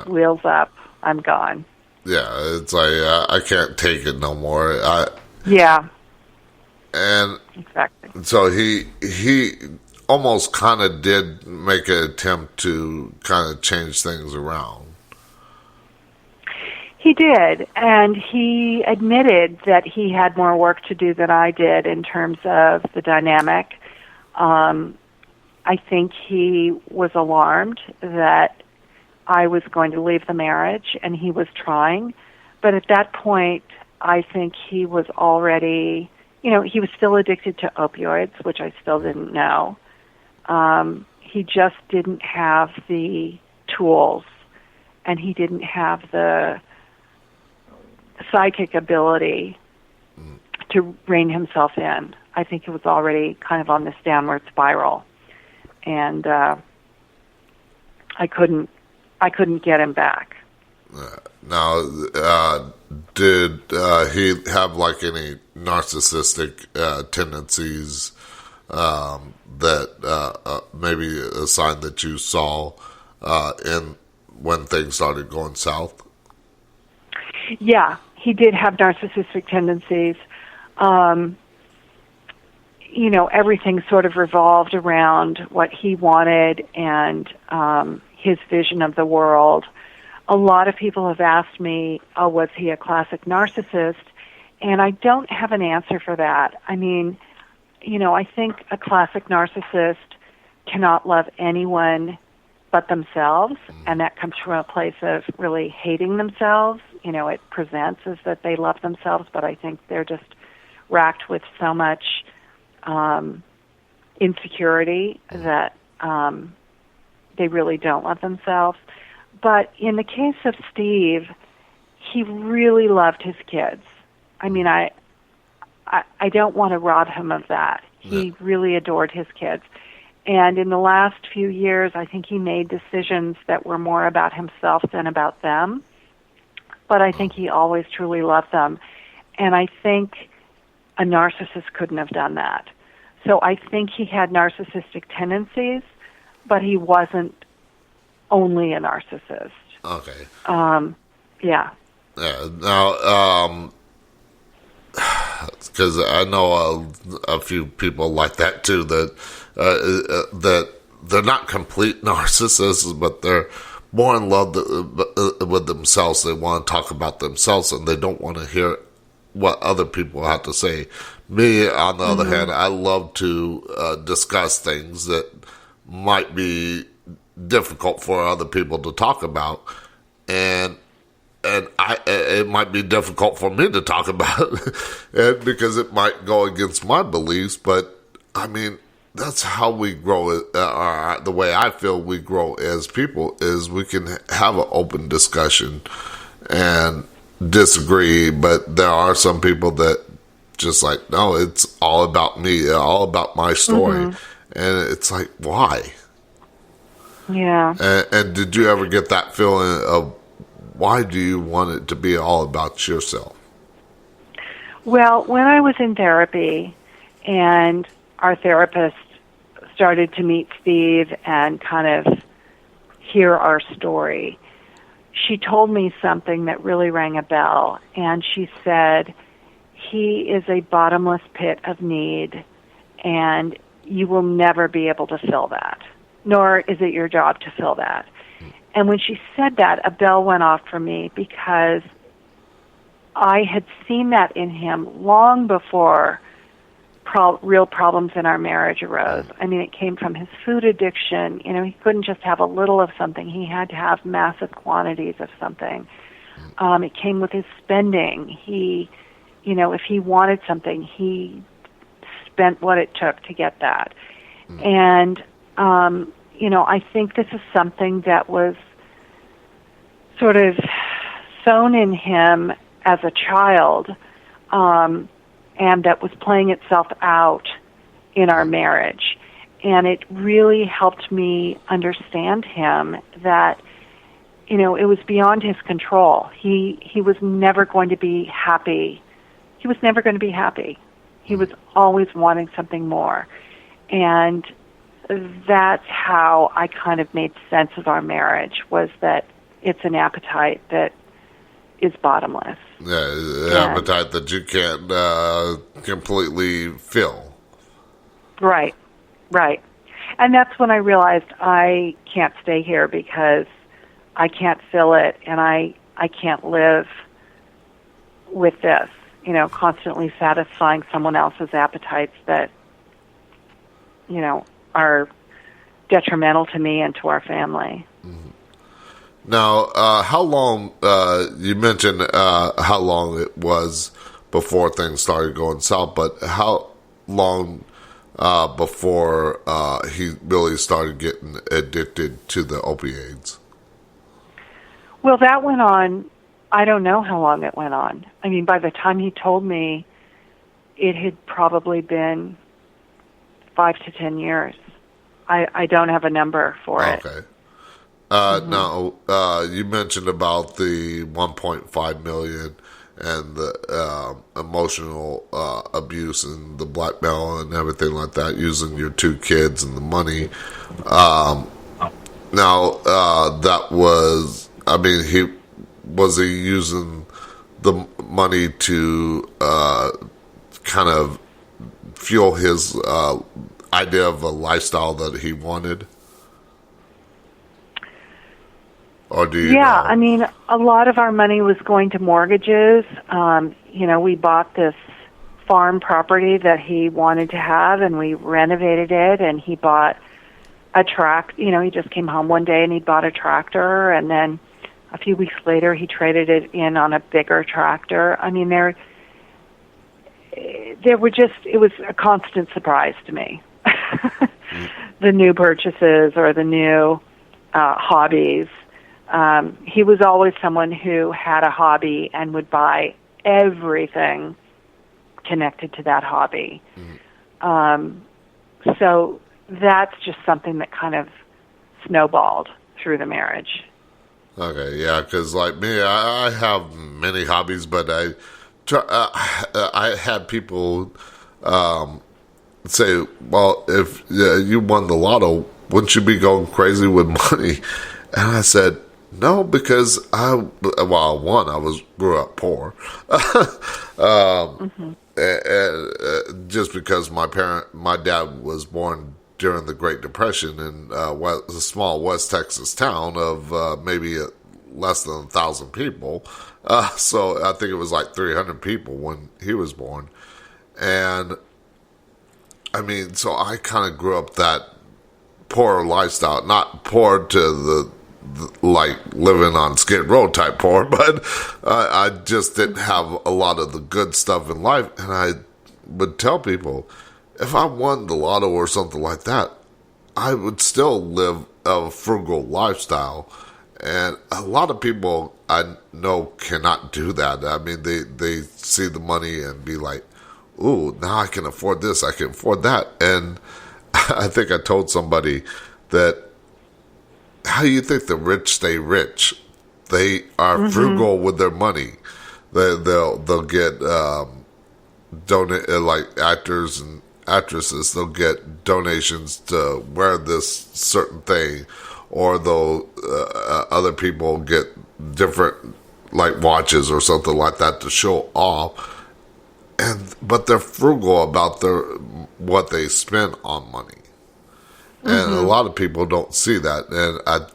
S2: wheels up. I'm gone.
S1: Yeah, it's like I can't take it no more.
S2: Yeah,
S1: And
S2: exactly.
S1: so he almost kind of did make an attempt to kind of change things around.
S2: He did, and he admitted that he had more work to do than I did in terms of the dynamic. I think he was alarmed that I was going to leave the marriage, and he was trying. But at that point, I think he was already, he was still addicted to opioids, which I still didn't know. He just didn't have the tools, and he didn't have the psychic ability to rein himself in. I think he was already kind of on this downward spiral, and I couldn't get him back.
S1: Now, did he have like any narcissistic tendencies that maybe a sign that you saw in when things started going south?
S2: Yeah, he did have narcissistic tendencies. Everything sort of revolved around what he wanted and his vision of the world. A lot of people have asked me, was he a classic narcissist? And I don't have an answer for that. I mean, I think a classic narcissist cannot love anyone but themselves, and that comes from a place of really hating themselves. It presents as that they love themselves, but I think they're just racked with so much insecurity that they really don't love themselves. But in the case of Steve, he really loved his kids. I mean, I don't want to rob him of that. He really adored his kids. And in the last few years, I think he made decisions that were more about himself than about them. But I think he always truly loved them. And I think a narcissist couldn't have done that. So I think he had narcissistic tendencies, but he wasn't only a narcissist.
S1: Okay.
S2: Yeah.
S1: Yeah. Now, because I know a few people like that too. That they're not complete narcissists, but they're more in love with themselves. They want to talk about themselves, and they don't want to hear what other people have to say. Me, on the other hand, I love to discuss things that might be difficult for other people to talk about, and it might be difficult for me to talk about, and because it might go against my beliefs. But I mean, that's how we grow. The way I feel we grow as people is we can have an open discussion and disagree, but there are some people that just like, no, it's all about me, all about my story. And it's like, why?
S2: Yeah.
S1: And did you ever get that feeling of why do you want it to be all about yourself?
S2: Well, when I was in therapy and our therapist started to meet Steve and kind of hear our story, she told me something that really rang a bell. And she said, he is a bottomless pit of need, and you will never be able to fill that, nor is it your job to fill that. And when she said that, a bell went off for me, because I had seen that in him long before real problems in our marriage arose. I mean, it came from his food addiction. He couldn't just have a little of something. He had to have massive quantities of something. It came with his spending. If he wanted something, he spent what it took to get that. And, I think this is something that was sort of sown in him as a child, and that was playing itself out in our marriage. And it really helped me understand him that, it was beyond his control. He was never going to be happy. He was never going to be happy. He was always wanting something more. And that's how I kind of made sense of our marriage, was that it's an appetite that is bottomless.
S1: Yeah, an
S2: Yeah.
S1: appetite that you can't completely fill.
S2: Right, right. And that's when I realized I can't stay here because I can't fill it, and I can't live with this, constantly satisfying someone else's appetites that, are detrimental to me and to our family.
S1: Now, how long, you mentioned how long it was before things started going south, but how long before he really started getting addicted to the opioids?
S2: Well, that went on, I don't know how long it went on. I mean, by the time he told me, it had probably been 5 to 10 years. I don't have a number for it.
S1: Okay. Now, you mentioned about the $1.5 million and the emotional abuse and the blackmail and everything like that, using your 2 kids and the money. Now, that was, he using the money to kind of fuel his idea of a lifestyle that he wanted? Or do you know?
S2: A lot of our money was going to mortgages. We bought this farm property that he wanted to have, and we renovated it, and he bought a he just came home one day and he bought a tractor, and then a few weeks later he traded it in on a bigger tractor. It was a constant surprise to me. The new purchases or the new hobbies. He was always someone who had a hobby and would buy everything connected to that hobby. So that's just something that kind of snowballed through the marriage.
S1: Okay, yeah, because like me, I have many hobbies, but I had people say, well, if you won the lotto, wouldn't you be going crazy with money? And I said, no, because I grew up poor. And just because my dad was born during the Great Depression in a small West Texas town of maybe less than 1,000 people. So I think it was like 300 people when he was born. And so I kind of grew up that poor lifestyle, not poor to the like living on Skid Row type poor, but I just didn't have a lot of the good stuff in life. And I would tell people, if I won the lotto or something like that, I would still live a frugal lifestyle. And a lot of people I know cannot do that. They see the money and be like, ooh, now I can afford this, I can afford that. And I think I told somebody that, how do you think the rich stay rich? They are frugal with their money. They'll get donate, like actors and actresses. They'll get donations to wear this certain thing, or other people get different like watches or something like that to show off. But they're frugal about what they spend on money. And a lot of people don't see that. And I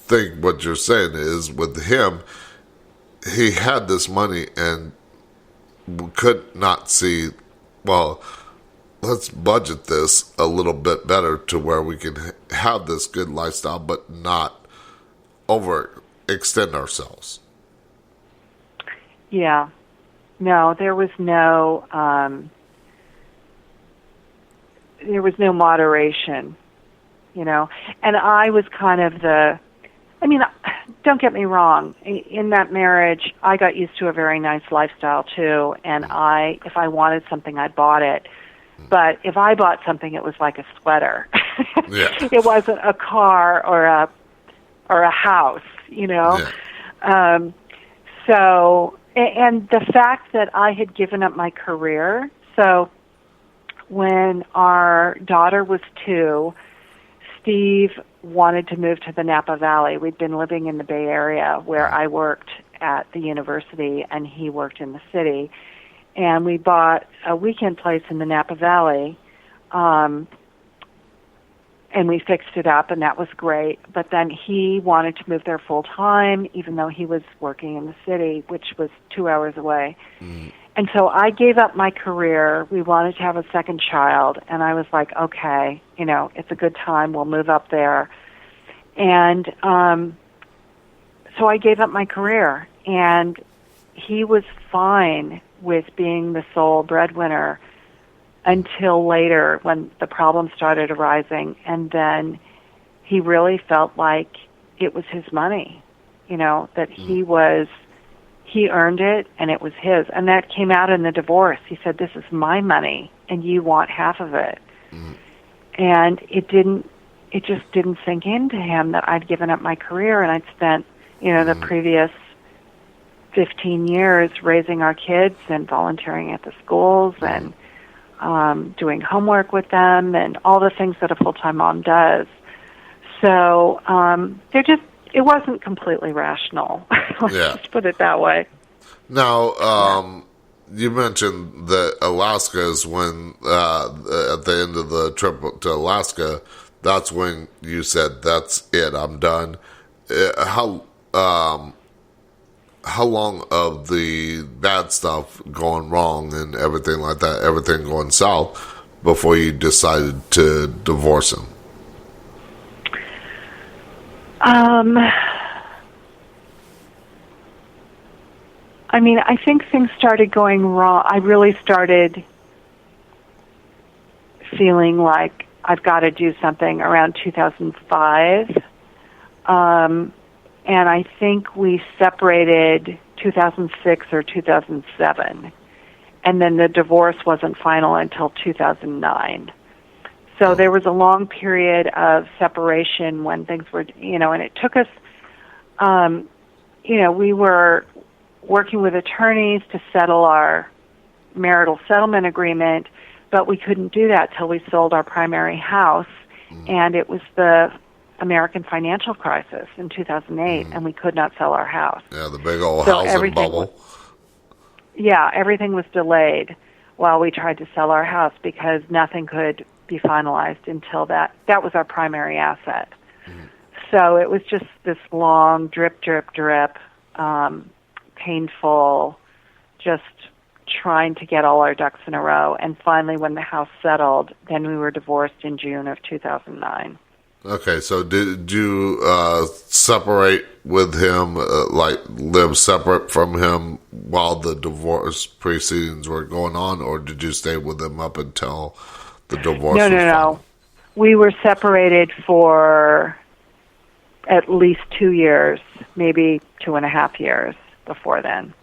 S1: think what you're saying is, with him, he had this money and could not see, well, let's budget this a little bit better to where we can have this good lifestyle, but not overextend ourselves.
S2: Yeah. No, there was no moderation. And I was kind of don't get me wrong, in that marriage, I got used to a very nice lifestyle too, and if I wanted something, I bought it. But if I bought something, it was like a sweater.
S1: Yeah.
S2: It wasn't a car or a house,
S1: Yeah.
S2: So, and the fact that I had given up my career, so when our daughter was 2, Steve wanted to move to the Napa Valley. We'd been living in the Bay Area where I worked at the university and he worked in the city. And we bought a weekend place in the Napa Valley, and we fixed it up, and that was great. But then he wanted to move there full time, even though he was working in the city, which was 2 hours away. And so I gave up my career. We wanted to have a second child, and I was like, okay, it's a good time. We'll move up there. And so I gave up my career, and he was fine with being the sole breadwinner until later when the problems started arising. And then he really felt like it was his money, that he earned it and it was his. And that came out in the divorce. He said, this is my money and you want half of it. And it just didn't sink into him that I'd given up my career and I'd spent, the previous 15 years raising our kids and volunteering at the schools and doing homework with them and all the things that a full-time mom does. So it wasn't completely rational. Let's just put it that way.
S1: Now, you mentioned that Alaska is when, at the end of the trip to Alaska, that's when you said, that's it, I'm done. How long of the bad stuff going wrong and everything like that, everything going south, before you decided to divorce him?
S2: I think things started going wrong. I really started feeling like I've got to do something around 2005. And I think we separated 2006 or 2007. And then the divorce wasn't final until 2009. So there was a long period of separation when things were, and it took us, we were working with attorneys to settle our marital settlement agreement, but we couldn't do that till we sold our primary house. And it was the American financial crisis in 2008, and we could not sell our house.
S1: Yeah, the big old housing bubble.
S2: Everything was delayed while we tried to sell our house because nothing could be finalized until that was our primary asset. So it was just this long drip, drip, drip, painful, just trying to get all our ducks in a row. And finally, when the house settled, then we were divorced in June of 2009.
S1: Okay, so did you separate with him, live separate from him while the divorce proceedings were going on, or did you stay with him up until the divorce was final? No.
S2: We were separated for at least 2 years, maybe 2.5 years before then.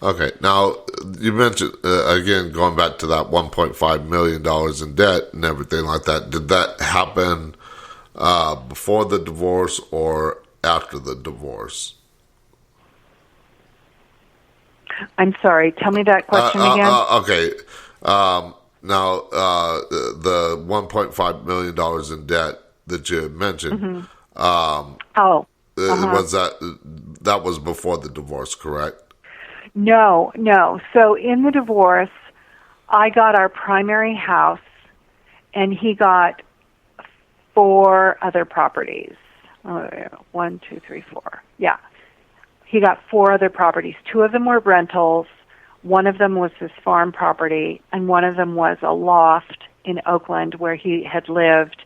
S1: Okay, now you mentioned, again, going back to that $1.5 million in debt and everything like that, did that happen before the divorce or after the divorce?
S2: I'm sorry, tell me that question again.
S1: Okay. Now, the $1.5 million in debt that you had mentioned, was that was before the divorce, correct?
S2: No. So in the divorce, I got our primary house, and he got 4 other properties. 1, 2, 3, 4. Yeah. He got 4 other properties. 2 of them were rentals. One of them was his farm property, and one of them was a loft in Oakland where he had lived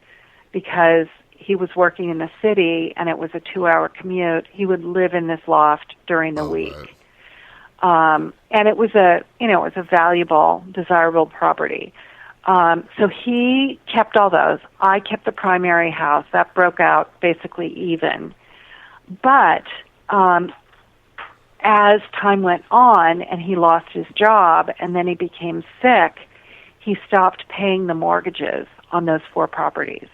S2: because he was working in the city and it was a 2-hour commute. He would live in this loft during the week. Right. And it was a valuable, desirable property. So he kept all those. I kept the primary house. That broke out basically even. But as time went on and he lost his job and then he became sick, he stopped paying the mortgages on those 4 properties.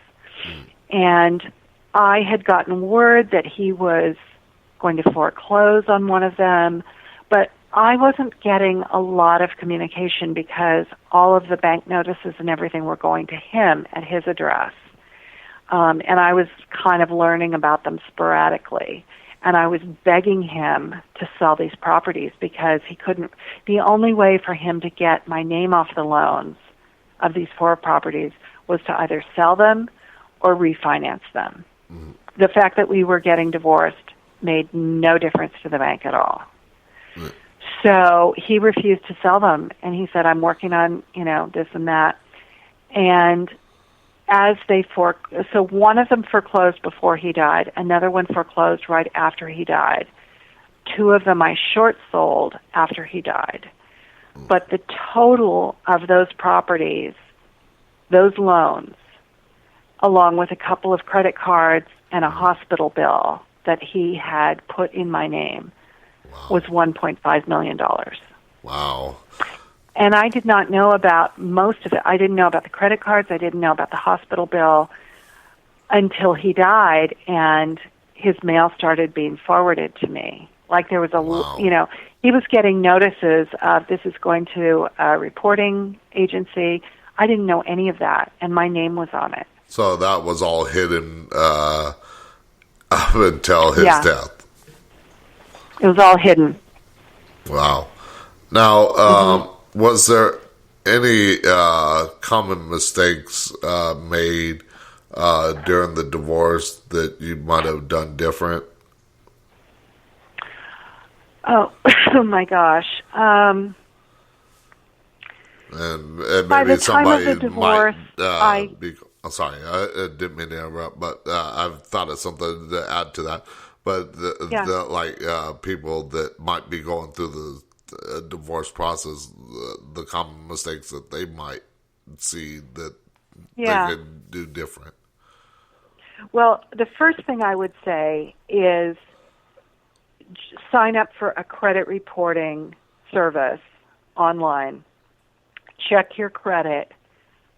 S2: And I had gotten word that he was going to foreclose on one of them, but I wasn't getting a lot of communication because all of the bank notices and everything were going to him at his address. and I was kind of learning about them sporadically. And I was begging him to sell these properties because he couldn't. The only way for him to get my name off the loans of these 4 properties was to either sell them or refinance them. Mm. The fact that we were getting divorced made no difference to the bank at all. Mm. So he refused to sell them, and he said, I'm working on, this and that. And as they so one of them foreclosed before he died, another one foreclosed right after he died. 2 of them I short sold after he died. But the total of those properties, those loans, along with a couple of credit cards and a hospital bill that he had put in my name, was $1.5 million.
S1: Wow.
S2: And I did not know about most of it. I didn't know about the credit cards. I didn't know about the hospital bill until he died, and his mail started being forwarded to me. Like there was he was getting notices of this is going to a reporting agency. I didn't know any of that, and my name was on it.
S1: So that was all hidden up until his death.
S2: It was all hidden.
S1: Wow. Now, was there any common mistakes made during the divorce that you might have done different?
S2: Oh, oh my gosh.
S1: And maybe somebody
S2: divorce,
S1: might I'm sorry, I didn't mean to interrupt, but I've thought of something to add to that. But people that might be going through the divorce process, the common mistakes that they might see that they could do different.
S2: Well, the first thing I would say is sign up for a credit reporting service online. Check your credit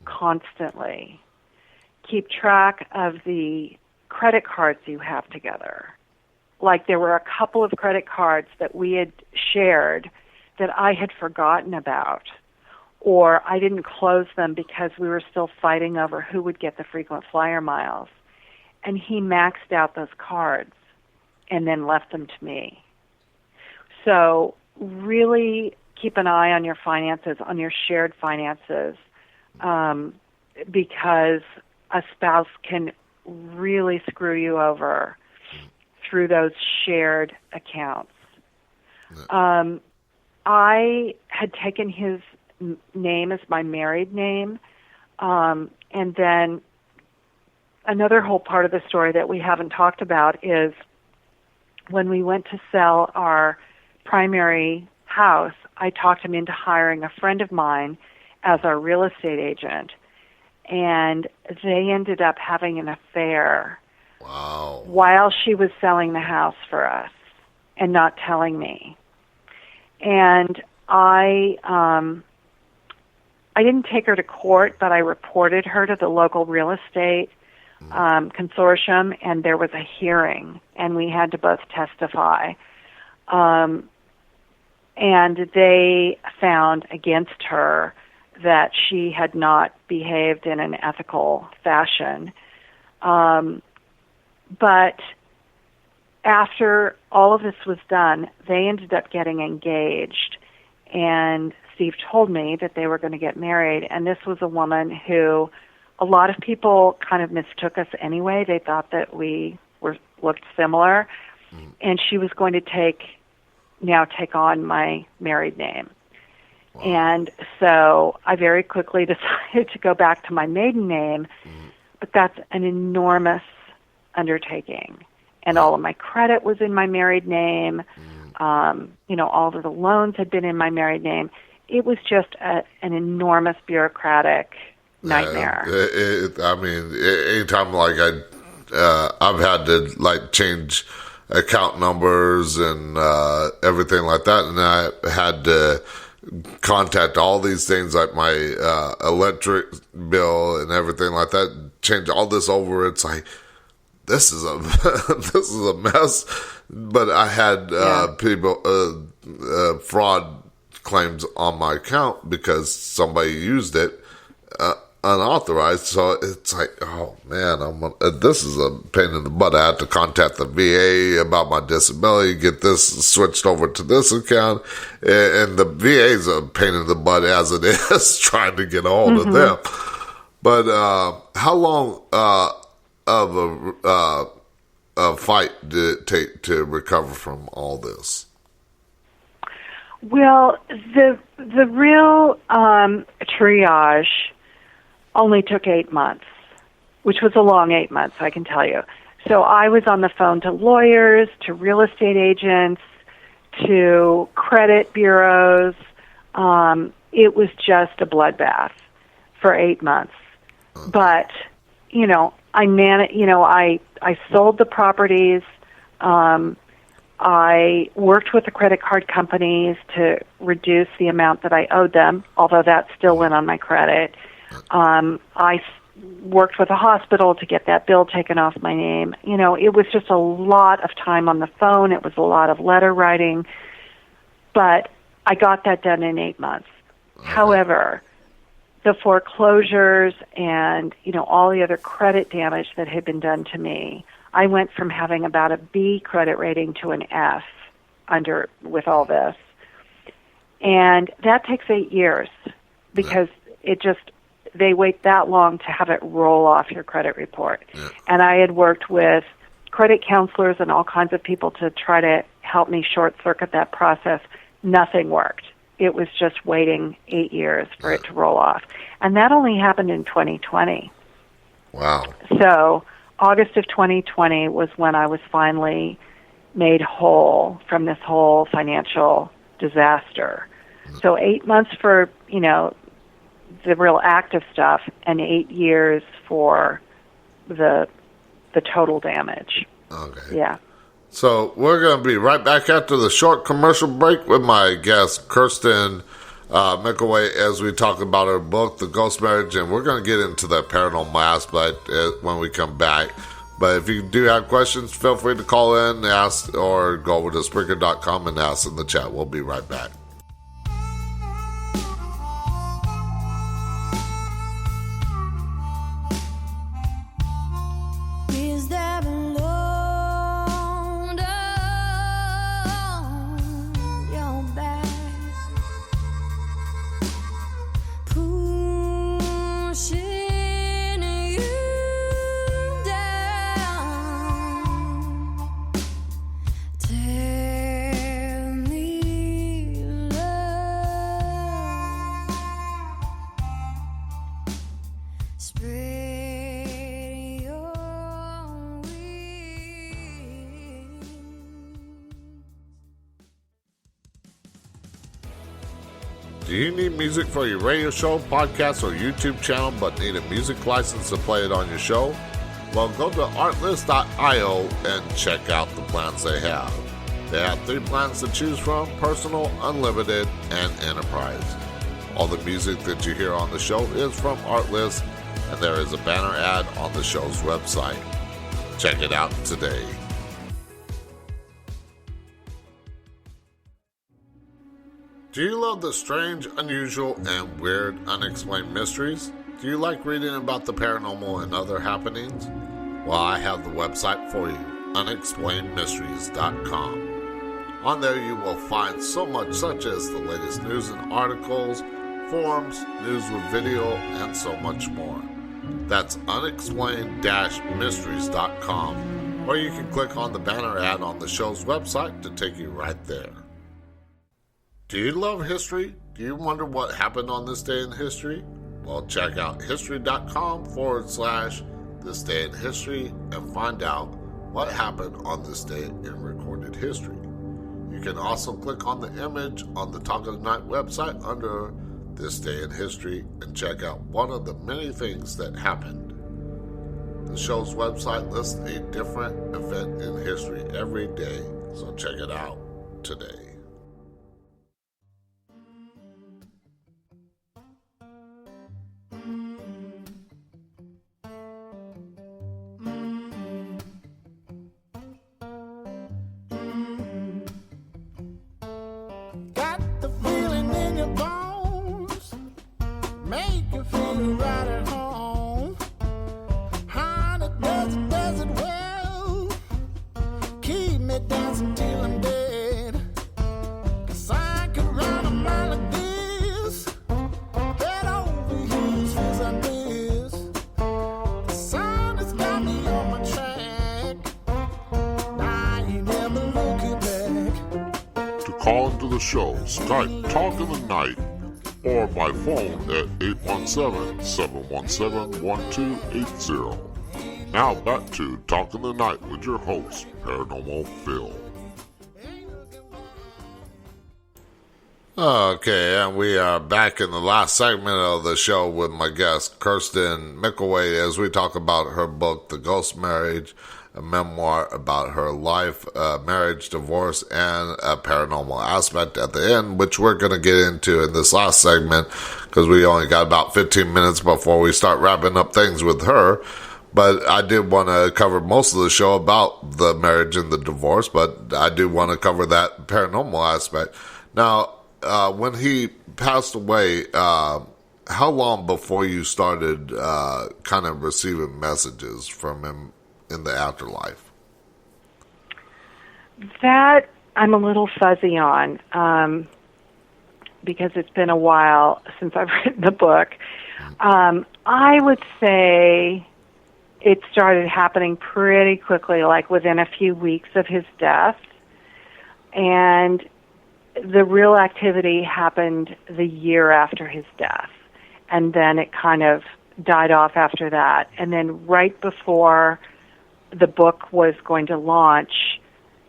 S2: constantly. Keep track of the credit cards you have together. Like there were a couple of credit cards that we had shared that I had forgotten about, or I didn't close them because we were still fighting over who would get the frequent flyer miles. And he maxed out those cards and then left them to me. So really keep an eye on your finances, on your shared finances, because a spouse can really screw you over through those shared accounts. I had taken his name as my married name, and then another whole part of the story that we haven't talked about is when we went to sell our primary house, I talked him into hiring a friend of mine as our real estate agent, and they ended up having an affair while she was selling the house for us and not telling me. And I didn't take her to court, but I reported her to the local real estate consortium, and there was a hearing, and we had to both testify. And they found against her that she had not behaved in an ethical fashion. But after all of this was done, they ended up getting engaged, and Steve told me that they were going to get married, and this was a woman who a lot of people kind of mistook us anyway. They thought that we looked similar, and she was going to take on my married name. Wow. And so I very quickly decided to go back to my maiden name, but that's an enormous undertaking. And all of my credit was in my married name. All of the loans had been in my married name. It was just an enormous bureaucratic nightmare.
S1: Anytime I've had to change account numbers and everything like that, and I had to contact all these things like my electric bill and everything like that, change all this over. It's like, this is a mess. But I had people fraud claims on my account because somebody used it unauthorized. So it's like, oh man, this is a pain in the butt. I had to contact the VA about my disability, get this switched over to this account, and the VA is a pain in the butt as it is trying to get a hold of them. But how long of a fight did it take to recover from all this?
S2: Well, the real triage only took 8 months, which was a long 8 months, I can tell you. So I was on the phone to lawyers, to real estate agents, to credit bureaus. It was just a bloodbath for 8 months. But, I sold the properties. I worked with the credit card companies to reduce the amount that I owed them, although that still went on my credit. I worked with a hospital to get that bill taken off my name. It was just a lot of time on the phone. It was a lot of letter writing. But I got that done in 8 months. However, the foreclosures and, all the other credit damage that had been done to me, I went from having about a B credit rating to an F with all this. And that takes 8 years because they wait that long to have it roll off your credit report. Yeah. And I had worked with credit counselors and all kinds of people to try to help me short circuit that process. Nothing worked. It was just waiting 8 years for it to roll off. And that only happened in 2020.
S1: Wow.
S2: So August of 2020 was when I was finally made whole from this whole financial disaster. So 8 months for, the real active stuff and 8 years for the total damage.
S1: Okay.
S2: Yeah.
S1: So we're going to be right back after the short commercial break with my guest, Kristen Mickelwait, as we talk about her book, The Ghost Marriage, and we're going to get into that paranormal aspect when we come back. But if you do have questions, feel free to call in, ask, or go over to Spreaker.com and ask in the chat. We'll be right back.
S3: Is there a load on your back, pushing you down? Tell me, love, spread your wings.
S1: Do you need music for your radio show, podcast, or YouTube channel, but need a music license to play it on your show? Well, go to artlist.io and check out the plans they have. They have 3 plans to choose from: personal, unlimited, and enterprise. All the music that you hear on the show is from Artlist, and there is a banner ad on the show's website. Check it out today. Do you love the strange, unusual, and weird unexplained mysteries? Do you like reading about the paranormal and other happenings? Well, I have the website for you, unexplainedmysteries.com. On there you will find so much, such as the latest news and articles, forums, news with video, and so much more. That's unexplained-mysteries.com, or you can click on the banner ad on the show's website to take you right there. Do you love history? Do you wonder what happened on this day in history? Well, check out history.com/this day in history and find out what happened on this day in recorded history. You can also click on the image on the Talk of the Night website under This Day in History and check out one of the many things that happened. The show's website lists a different event in history every day, so check it out today.
S6: Got the feeling in your bones, make you feel right at home. me dancing till I'm dead. 'Cause I could run a mile of this. Get over here, feels like this. The sun has got me on my track. I ain't never looking back.
S1: To call into the show, Skype Talk in the Night or by phone at 817-717-1280. Now back to Talk in the Night with your host, Paranormal Phil. Okay, and we are back in the last segment of the show with my guest, Kristen Mickelwait, as we talk about her book, The Ghost Marriage, a memoir about her life, marriage, divorce, and a paranormal aspect at the end, which we're going to get into in this last segment because we only got about 15 minutes before we start wrapping up things with her. But I did want to cover most of the show about the marriage and the divorce, but I do want to cover that paranormal aspect. Now, when he passed away, how long before you started kind of receiving messages from him in the afterlife?
S2: That I'm a little fuzzy on because it's been a while since I've written the book. I would say it started happening pretty quickly, like within a few weeks of his death. And the real activity happened the year after his death. And then it kind of died off after that. And then right before the book was going to launch,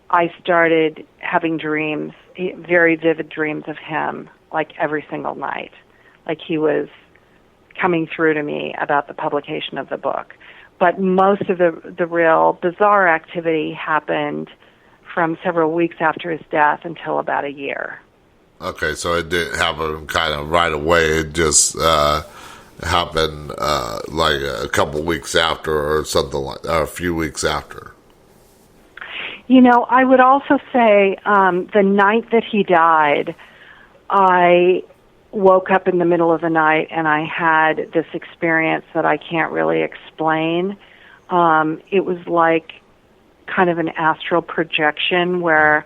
S2: I started having dreams, very vivid dreams of him, like every single night. Like he was coming through to me about the publication of the book. But most of the real bizarre activity happened from several weeks after his death until about a year.
S1: Okay, so it didn't happen kind of right away. It just happened like a couple weeks after or something like or a few weeks after.
S2: You know, I would also say the night that he died, I woke up in the middle of the night and I had this experience that I can't really explain. It was like kind of an astral projection where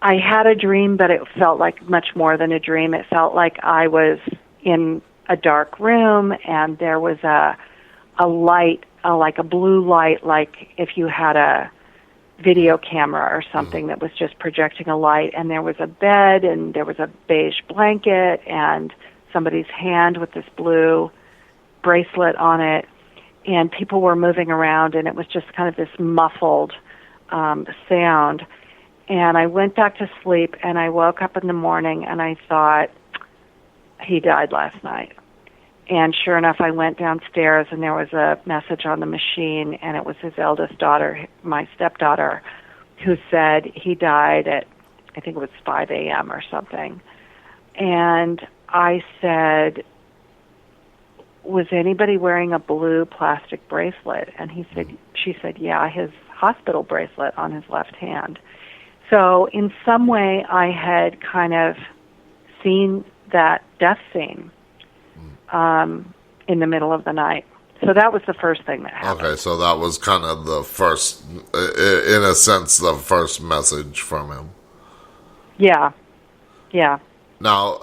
S2: I had a dream, but it felt like much more than a dream. It felt like I was in a dark room and there was a light, like a blue light, like if you had a video camera or something that was just projecting a light, and there was a bed and there was a beige blanket and somebody's hand with this blue bracelet on it, and people were moving around, and it was just kind of this muffled sound. And I went back to sleep, and I woke up in the morning, and I thought, he died last night. And sure enough, I went downstairs, and there was a message on the machine, and it was his eldest daughter, my stepdaughter, who said he died at, I think it was 5 a.m. or something. And I said, was anybody wearing a blue plastic bracelet? And she said, yeah, his hospital bracelet on his left hand. So in some way, I had kind of seen that death scene in the middle of the night. So that was the first thing that happened.
S1: Okay, so that was kind of the first, in a sense, the first message from him.
S2: Yeah.
S1: Now,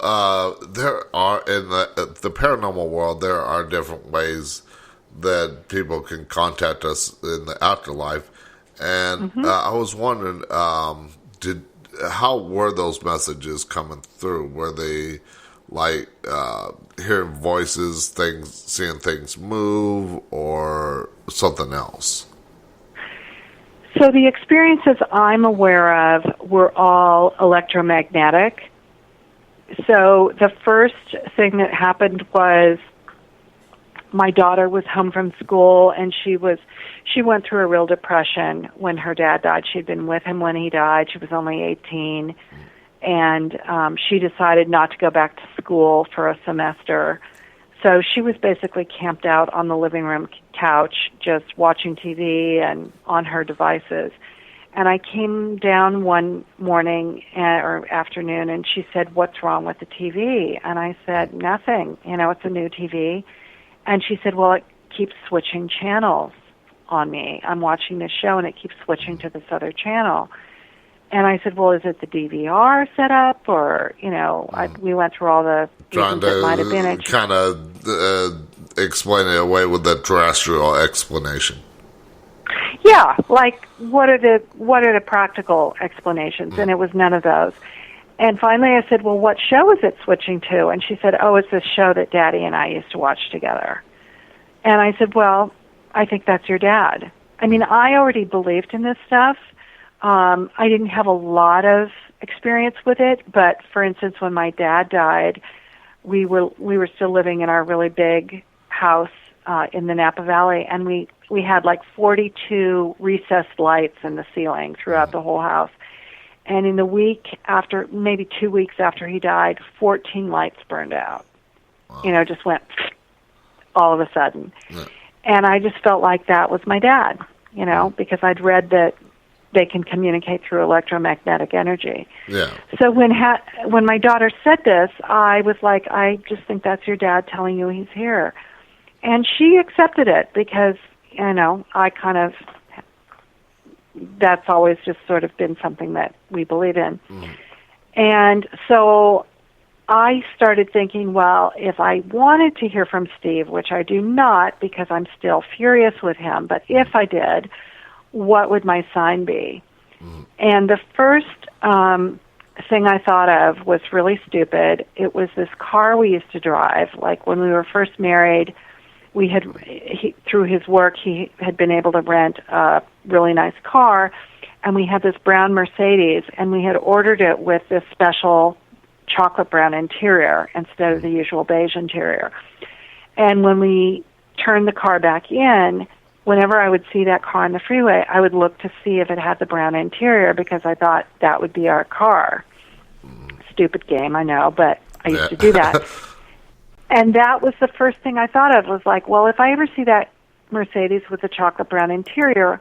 S1: there are, in the paranormal world, there are different ways that people can contact us in the afterlife. And I was wondering, how were those messages coming through? Were they like hearing voices, seeing things move, or something else?
S2: So the experiences I'm aware of were all electromagnetic. So the first thing that happened was my daughter was home from school, and she went through a real depression when her dad died. She'd been with him when he died. She was only 18, and she decided not to go back to school for a semester. So she was basically camped out on the living room couch, just watching TV and on her devices. And I came down one morning or afternoon, and she said, "What's wrong with the TV?" And I said, "Nothing. It's a new TV." And she said, "Well, it keeps switching channels on me. I'm watching this show and it keeps switching to this other channel. And I said, well, is it the DVR set up? Or, we went through all the
S1: Trying
S2: reasons it might have been.
S1: to kind of explain it away with the terrestrial explanation.
S2: Yeah, like what are the practical explanations? And it was none of those. And finally I said, well, what show is it switching to? And she said, oh, it's this show that Daddy and I used to watch together. And I said, well, I think that's your dad. I mean, I already believed in this stuff. I didn't have a lot of experience with it, but for instance, when my dad died, we were still living in our really big house in the Napa Valley, and we had like 42 recessed lights in the ceiling throughout the whole house. And in the week after, maybe 2 weeks after he died, 14 lights burned out. Wow. Just went all of a sudden. Yeah. And I just felt like that was my dad, because I'd read that they can communicate through electromagnetic energy.
S1: Yeah.
S2: So when my daughter said this, I was like, I just think that's your dad telling you he's here. And she accepted it because, I kind of, that's always just sort of been something that we believe in. Mm. And so I started thinking, well, if I wanted to hear from Steve, which I do not because I'm still furious with him, but if I did, what would my sign be? Mm. And the first thing I thought of was really stupid. It was this car we used to drive. Like when we were first married, through his work, he had been able to rent a really nice car, and we had this brown Mercedes, and we had ordered it with this special chocolate brown interior instead of the usual beige interior. And when we turned the car back in, whenever I would see that car on the freeway, I would look to see if it had the brown interior because I thought that would be our car. Stupid game, I know, but I used to do that. And that was the first thing I thought of, was like, well, if I ever see that Mercedes with the chocolate brown interior,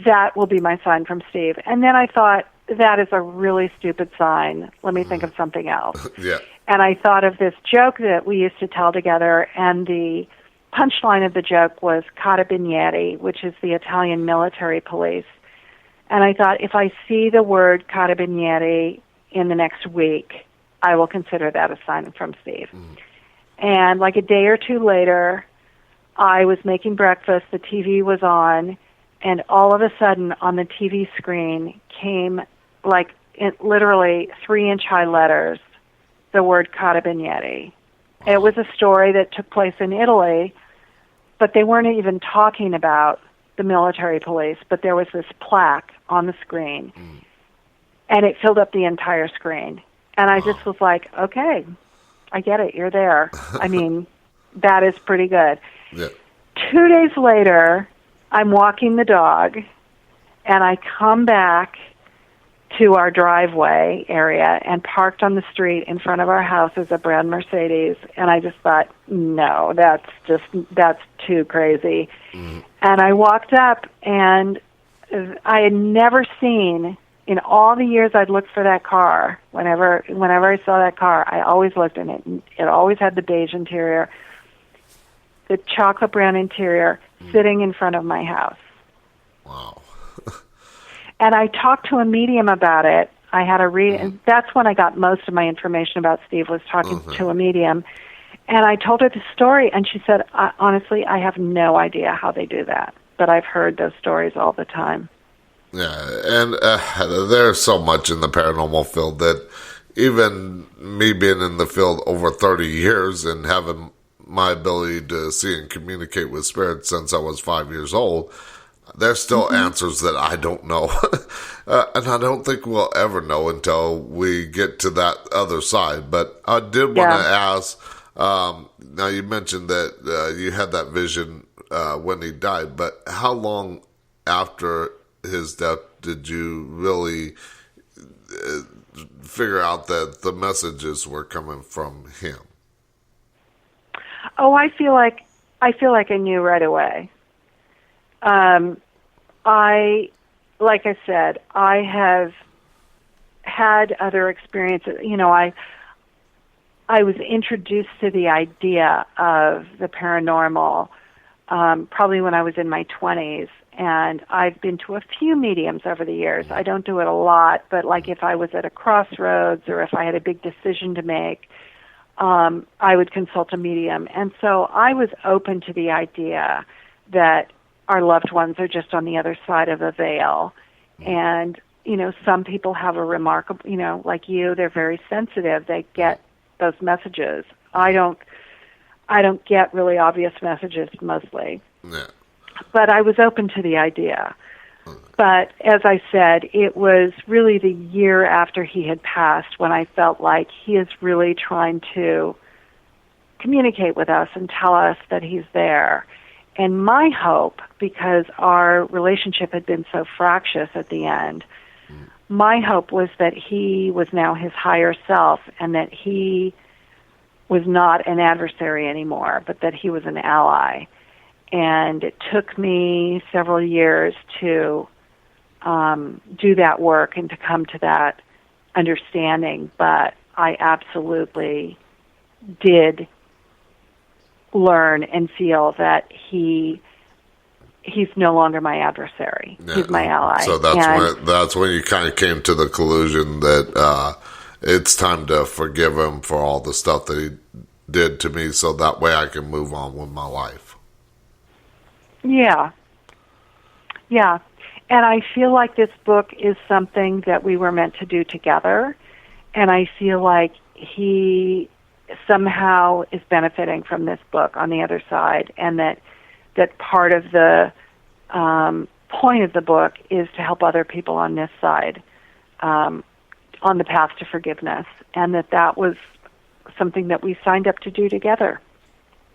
S2: that will be my sign from Steve. And then I thought, that is a really stupid sign. Let me think of something else.
S1: Yeah.
S2: And I thought of this joke that we used to tell together, and the punchline of the joke was carabinieri, which is the Italian military police. And I thought, if I see the word carabinieri in the next week, I will consider that a sign from Steve. Mm. And like a day or two later, I was making breakfast, the TV was on, and all of a sudden on the TV screen came, like literally 3-inch high letters, the word carabinieri. It was a story that took place in Italy, but they weren't even talking about the military police, but there was this plaque on the screen, and it filled up the entire screen. And I just was like, okay, I get it, you're there. I mean, that is pretty good.
S1: Yeah.
S2: 2 days later, I'm walking the dog, and I come back to our driveway area, and parked on the street in front of our house is a brown Mercedes, and I just thought, no, that's too crazy. Mm-hmm. And I walked up, and I had never seen, in all the years I'd looked for that car, whenever I saw that car, I always looked in it. It always had the beige interior, the chocolate brown interior, sitting in front of my house.
S1: Wow.
S2: And I talked to a medium about it. I had a read, and that's when I got most of my information about Steve, was talking to a medium. And I told her the story, and she said, honestly, I have no idea how they do that, but I've heard those stories all the time.
S1: Yeah, and there's so much in the paranormal field that even me being in the field over 30 years and having my ability to see and communicate with spirits since I was 5 years old, there's still answers that I don't know. And I don't think we'll ever know until we get to that other side. But I did want to ask, now you mentioned that you had that vision when he died, but how long after his death did you really figure out that the messages were coming from him?
S2: Oh, I feel like I knew right away. Like I said, I have had other experiences. You know, I was introduced to the idea of the paranormal probably when I was in my 20s. And I've been to a few mediums over the years. I don't do it a lot, but like if I was at a crossroads or if I had a big decision to make, I would consult a medium. And so I was open to the idea that our loved ones are just on the other side of a veil. And, you know, some people have a remarkable, you know, like you, they're very sensitive. They get those messages. I don't get really obvious messages mostly.
S1: Yeah.
S2: But I was open to the idea. But as I said, it was really the year after he had passed when I felt like he is really trying to communicate with us and tell us that he's there. And my hope, because our relationship had been so fractious at the end, my hope was that he was now his higher self and that he was not an adversary anymore, but that he was an ally. And it took me several years to do that work and to come to that understanding, but I absolutely did learn and feel that he's no longer my adversary. Yeah. He's my ally.
S1: So that's when you kind of came to the conclusion that it's time to forgive him for all the stuff that he did to me, so that way I can move on with my life.
S2: Yeah. Yeah. And I feel like this book is something that we were meant to do together. And I feel like he somehow is benefiting from this book on the other side. And that part of the point of the book is to help other people on this side on the path to forgiveness. And that was something that we signed up to do together.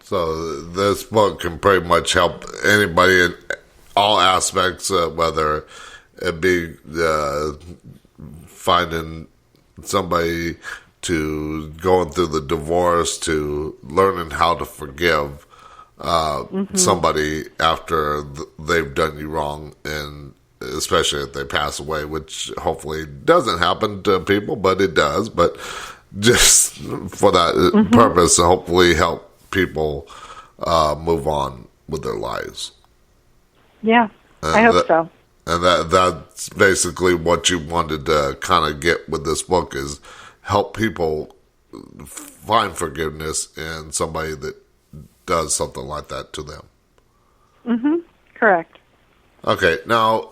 S1: So this book can pretty much help anybody in all aspects, whether it be finding somebody, to going through the divorce, to learning how to forgive somebody after they've done you wrong, and especially if they pass away, which hopefully doesn't happen to people, but it does. But just for that purpose, hopefully help people move on with their lives.
S2: Yeah, I hope so.
S1: And that's basically what you wanted to kind of get with this book, is help people find forgiveness in somebody that does something like that to them.
S2: Mm-hmm. Correct.
S1: Okay, now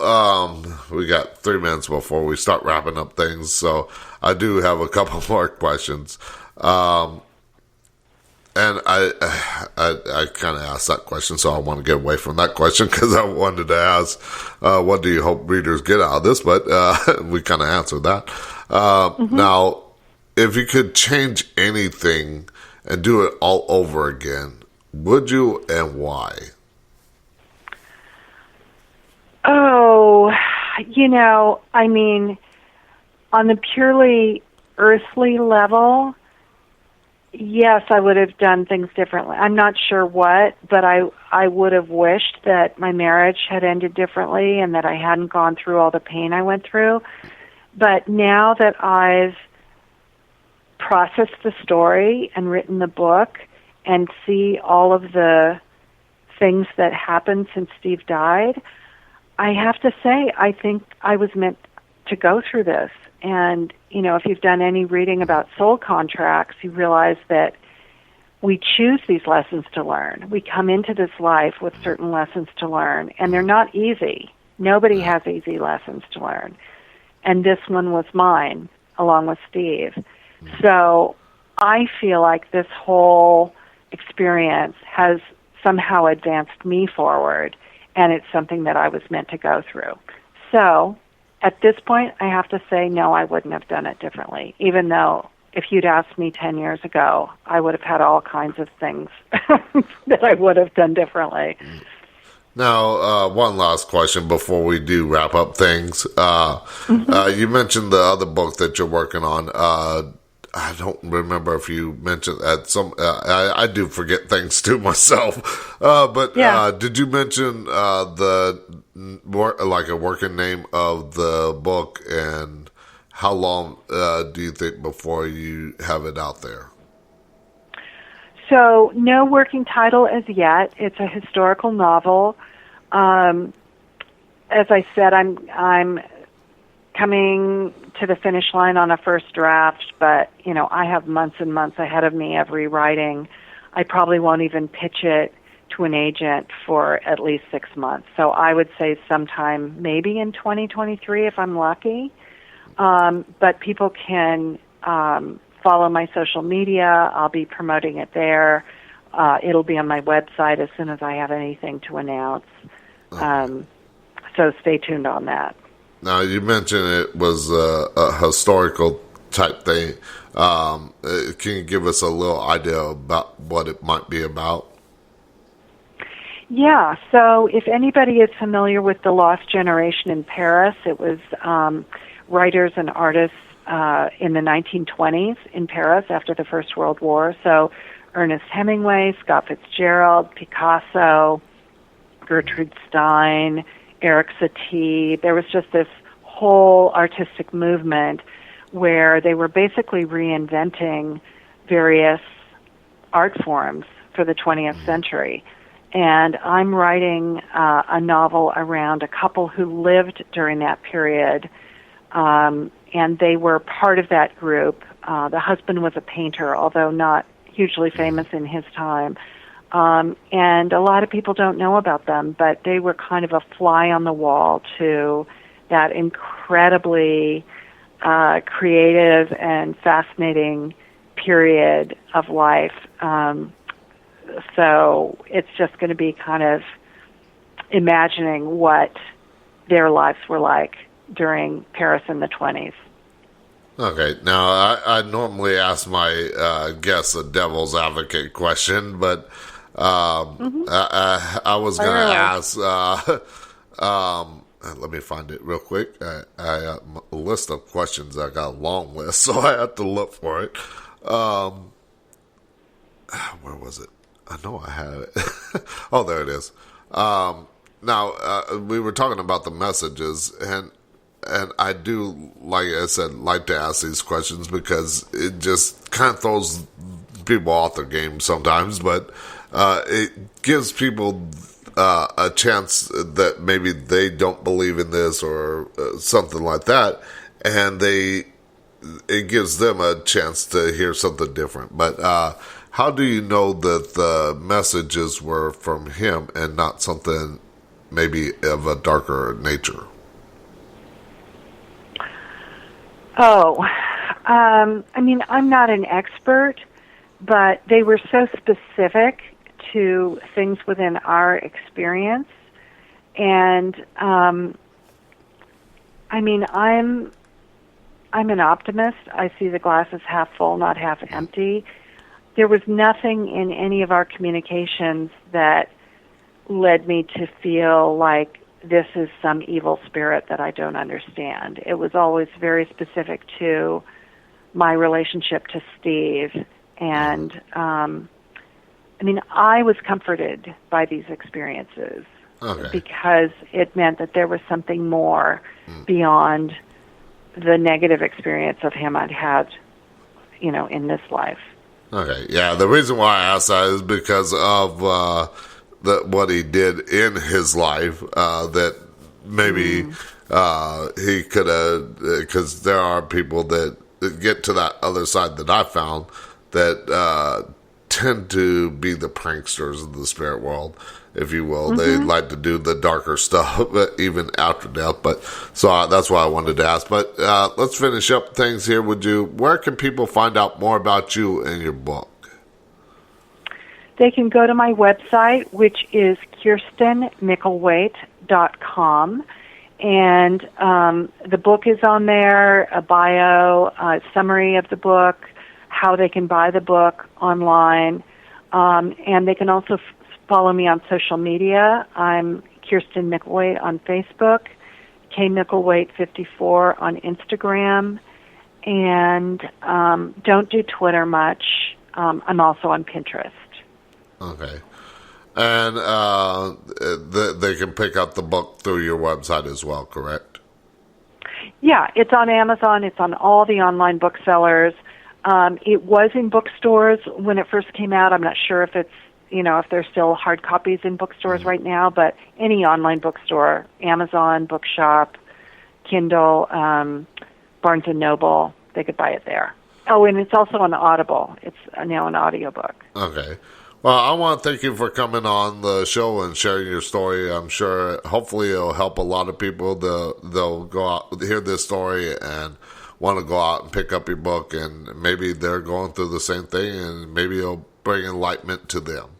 S1: we got 3 minutes before we start wrapping up things, so I do have a couple more questions. And I kind of asked that question, so I want to get away from that question because I wanted to ask, what do you hope readers get out of this? But we kind of answered that. Now, if you could change anything and do it all over again, would you, and why?
S2: Oh, I mean, on the purely earthly level, yes, I would have done things differently. I'm not sure what, but I would have wished that my marriage had ended differently and that I hadn't gone through all the pain I went through. But now that I've processed the story and written the book and see all of the things that happened since Steve died, I have to say, I think I was meant to go through this. And, if you've done any reading about soul contracts, you realize that we choose these lessons to learn. We come into this life with certain lessons to learn, and they're not easy. Nobody has easy lessons to learn. And this one was mine, along with Steve. So I feel like this whole experience has somehow advanced me forward, and it's something that I was meant to go through. So at this point, I have to say, no, I wouldn't have done it differently, even though if you'd asked me 10 years ago, I would have had all kinds of things that I would have done differently.
S1: Now, one last question before we do wrap up things. You mentioned the other book that you're working on. I don't remember if you mentioned at some. I do forget things too myself. But yeah. Did you mention a working name of the book, and how long do you think before you have it out there?
S2: So no working title as yet. It's a historical novel. As I said, I'm coming to the finish line on a first draft, but I have months and months ahead of me of rewriting. I probably won't even pitch it to an agent for at least 6 months. So I would say sometime maybe in 2023 if I'm lucky. But people can follow my social media. I'll be promoting it there. It'll be on my website as soon as I have anything to announce. So stay tuned on that.
S1: Now, you mentioned it was a historical type thing. Can you give us a little idea about what it might be about?
S2: Yeah, so if anybody is familiar with The Lost Generation in Paris, it was writers and artists in the 1920s in Paris after the First World War. So Ernest Hemingway, Scott Fitzgerald, Picasso, Gertrude Stein, Eric Satie. There was just this whole artistic movement where they were basically reinventing various art forms for the 20th century. And I'm writing a novel around a couple who lived during that period, and they were part of that group. The husband was a painter, although not hugely famous in his time. And a lot of people don't know about them, but they were kind of a fly on the wall to that incredibly creative and fascinating period of life. So it's just going to be kind of imagining what their lives were like during Paris in the 20s.
S1: Okay, now I normally ask my guests a devil's advocate question, but I was going to ask, let me find it real quick. I got a list of questions. I got a long list, so I have to look for it. Where was it? I know I had it. Oh, there it is. Now, we were talking about the messages, and I do, like I said, like to ask these questions because it just kind of throws people off their game sometimes, but it gives people a chance that maybe they don't believe in this or something like that, and it gives them a chance to hear something different. But how do you know that the messages were from him and not something maybe of a darker nature?
S2: I mean, I'm not an expert, but they were so specific to things within our experience. And, I mean, I'm an optimist. I see the glass as half full, not half empty. There was nothing in any of our communications that led me to feel like this is some evil spirit that I don't understand. It was always very specific to my relationship to Steve. And, I mean, I was comforted by these experiences because it meant that there was something more beyond the negative experience of him I'd had, in this life.
S1: Okay, yeah. The reason why I asked that is because of what he did in his life. That maybe he could have, because there are people that get to that other side that I found that tend to be the pranksters of the spirit world, if you will. They like to do the darker stuff, even after death. But so that's why I wanted to ask. But let's finish up things here. Where can people find out more about you and your book?
S2: They can go to my website, which is KirstenMickelwait.com. And the book is on there, a bio, a summary of the book, how they can buy the book online. And they can also follow me on social media. I'm Kristen Mickelwait on Facebook, KMickelwait54 on Instagram, and don't do Twitter much. I'm also on Pinterest.
S1: Okay. And they can pick up the book through your website as well, correct?
S2: Yeah, it's on Amazon. It's on all the online booksellers. It was in bookstores when it first came out. I'm not sure if it's, if there's still hard copies in bookstores right now, but any online bookstore, Amazon, Bookshop, Kindle, Barnes & Noble, they could buy it there. Oh, and it's also on Audible. It's now an audiobook.
S1: Okay. Well, I want to thank you for coming on the show and sharing your story. I'm sure, hopefully, it'll help a lot of people. They'll go out, hear this story, and want to go out and pick up your book, and maybe they're going through the same thing, and maybe it'll bring enlightenment to them.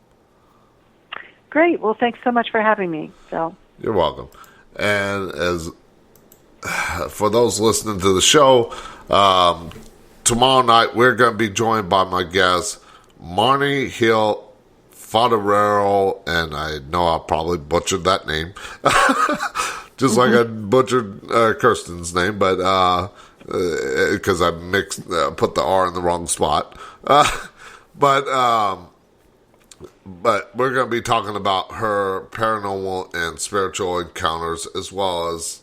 S2: Great. Well, thanks so much for having me, Phil.
S1: You're welcome. And as for those listening to the show, tomorrow night we're going to be joined by my guest, Marnie Hill Fodderero, and I know I probably butchered that name, just like I butchered Kirsten's name, but because I put the R in the wrong spot. But we're going to be talking about her paranormal and spiritual encounters, as well as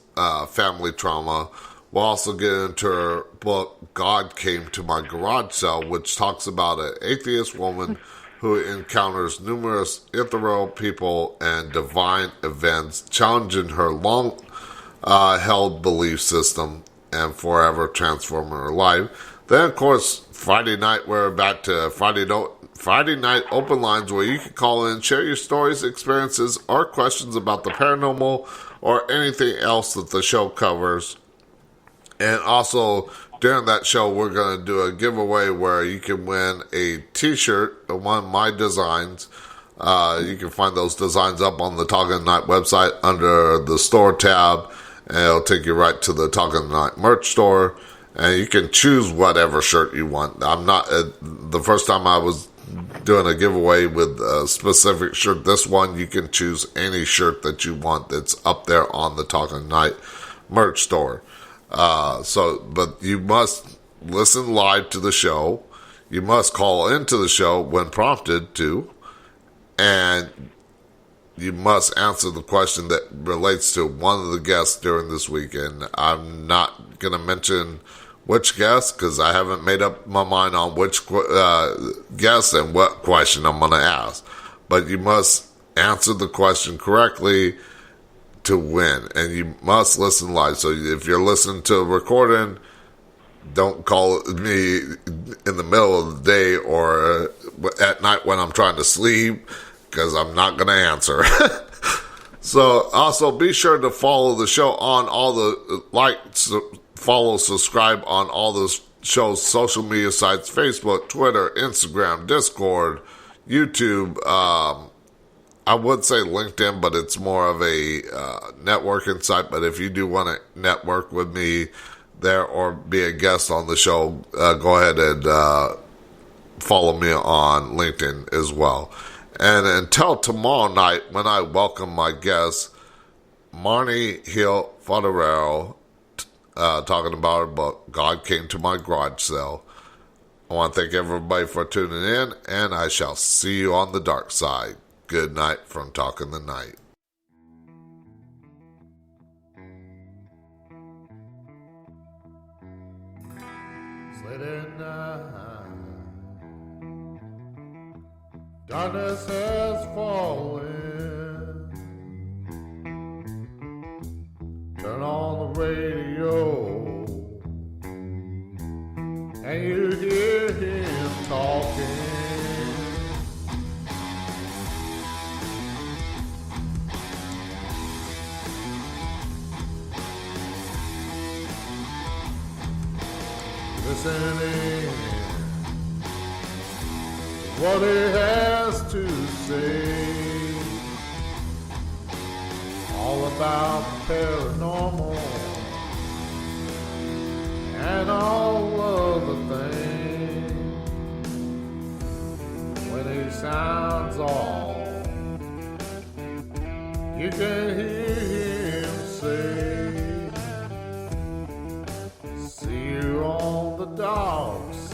S1: family trauma. We'll also get into her book, God Came to My Garage Sale, which talks about an atheist woman who encounters numerous ethereal people and divine events, challenging her long-held belief system and forever transforming her life. Then, of course, Friday night, we're back to Friday night open lines, where you can call in, share your stories, experiences, or questions about the paranormal or anything else that the show covers. And also, during that show, we're going to do a giveaway where you can win a t-shirt, one of my designs. You can find those designs up on the Talking Night website under the store tab, and it'll take you right to the Talking Night merch store. And you can choose whatever shirt you want. I'm not, the first time I was doing a giveaway with a specific shirt, this one you can choose any shirt that you want that's up there on the Talking Night merch store. But you must listen live to the show. You must call into the show when prompted to, and you must answer the question that relates to one of the guests during this weekend. I'm not going to mention which guest, because I haven't made up my mind on which guest and what question I'm going to ask. But you must answer the question correctly to win, and you must listen live. So if you're listening to a recording, don't call me in the middle of the day or at night when I'm trying to sleep, because I'm not going to answer. So also be sure to follow the show on all the follow, subscribe on all the show's social media sites: Facebook, Twitter, Instagram, Discord, YouTube. I would say LinkedIn, but it's more of a networking site. But if you do want to network with me there or be a guest on the show, go ahead and follow me on LinkedIn as well. And until tomorrow night, when I welcome my guest, Marnie Hill Fodderero, talking about her book, God Came to My Garage Sale. I want to thank everybody for tuning in, and I shall see you on the dark side. Good night from Talking the Night.
S6: Late at night, darkness has fallen. Turn on the radio, and you hear him talking. Listening to what he has to say, all about the paranormal and all of the things. When he sounds off, you can hear him say, see you on the dark side.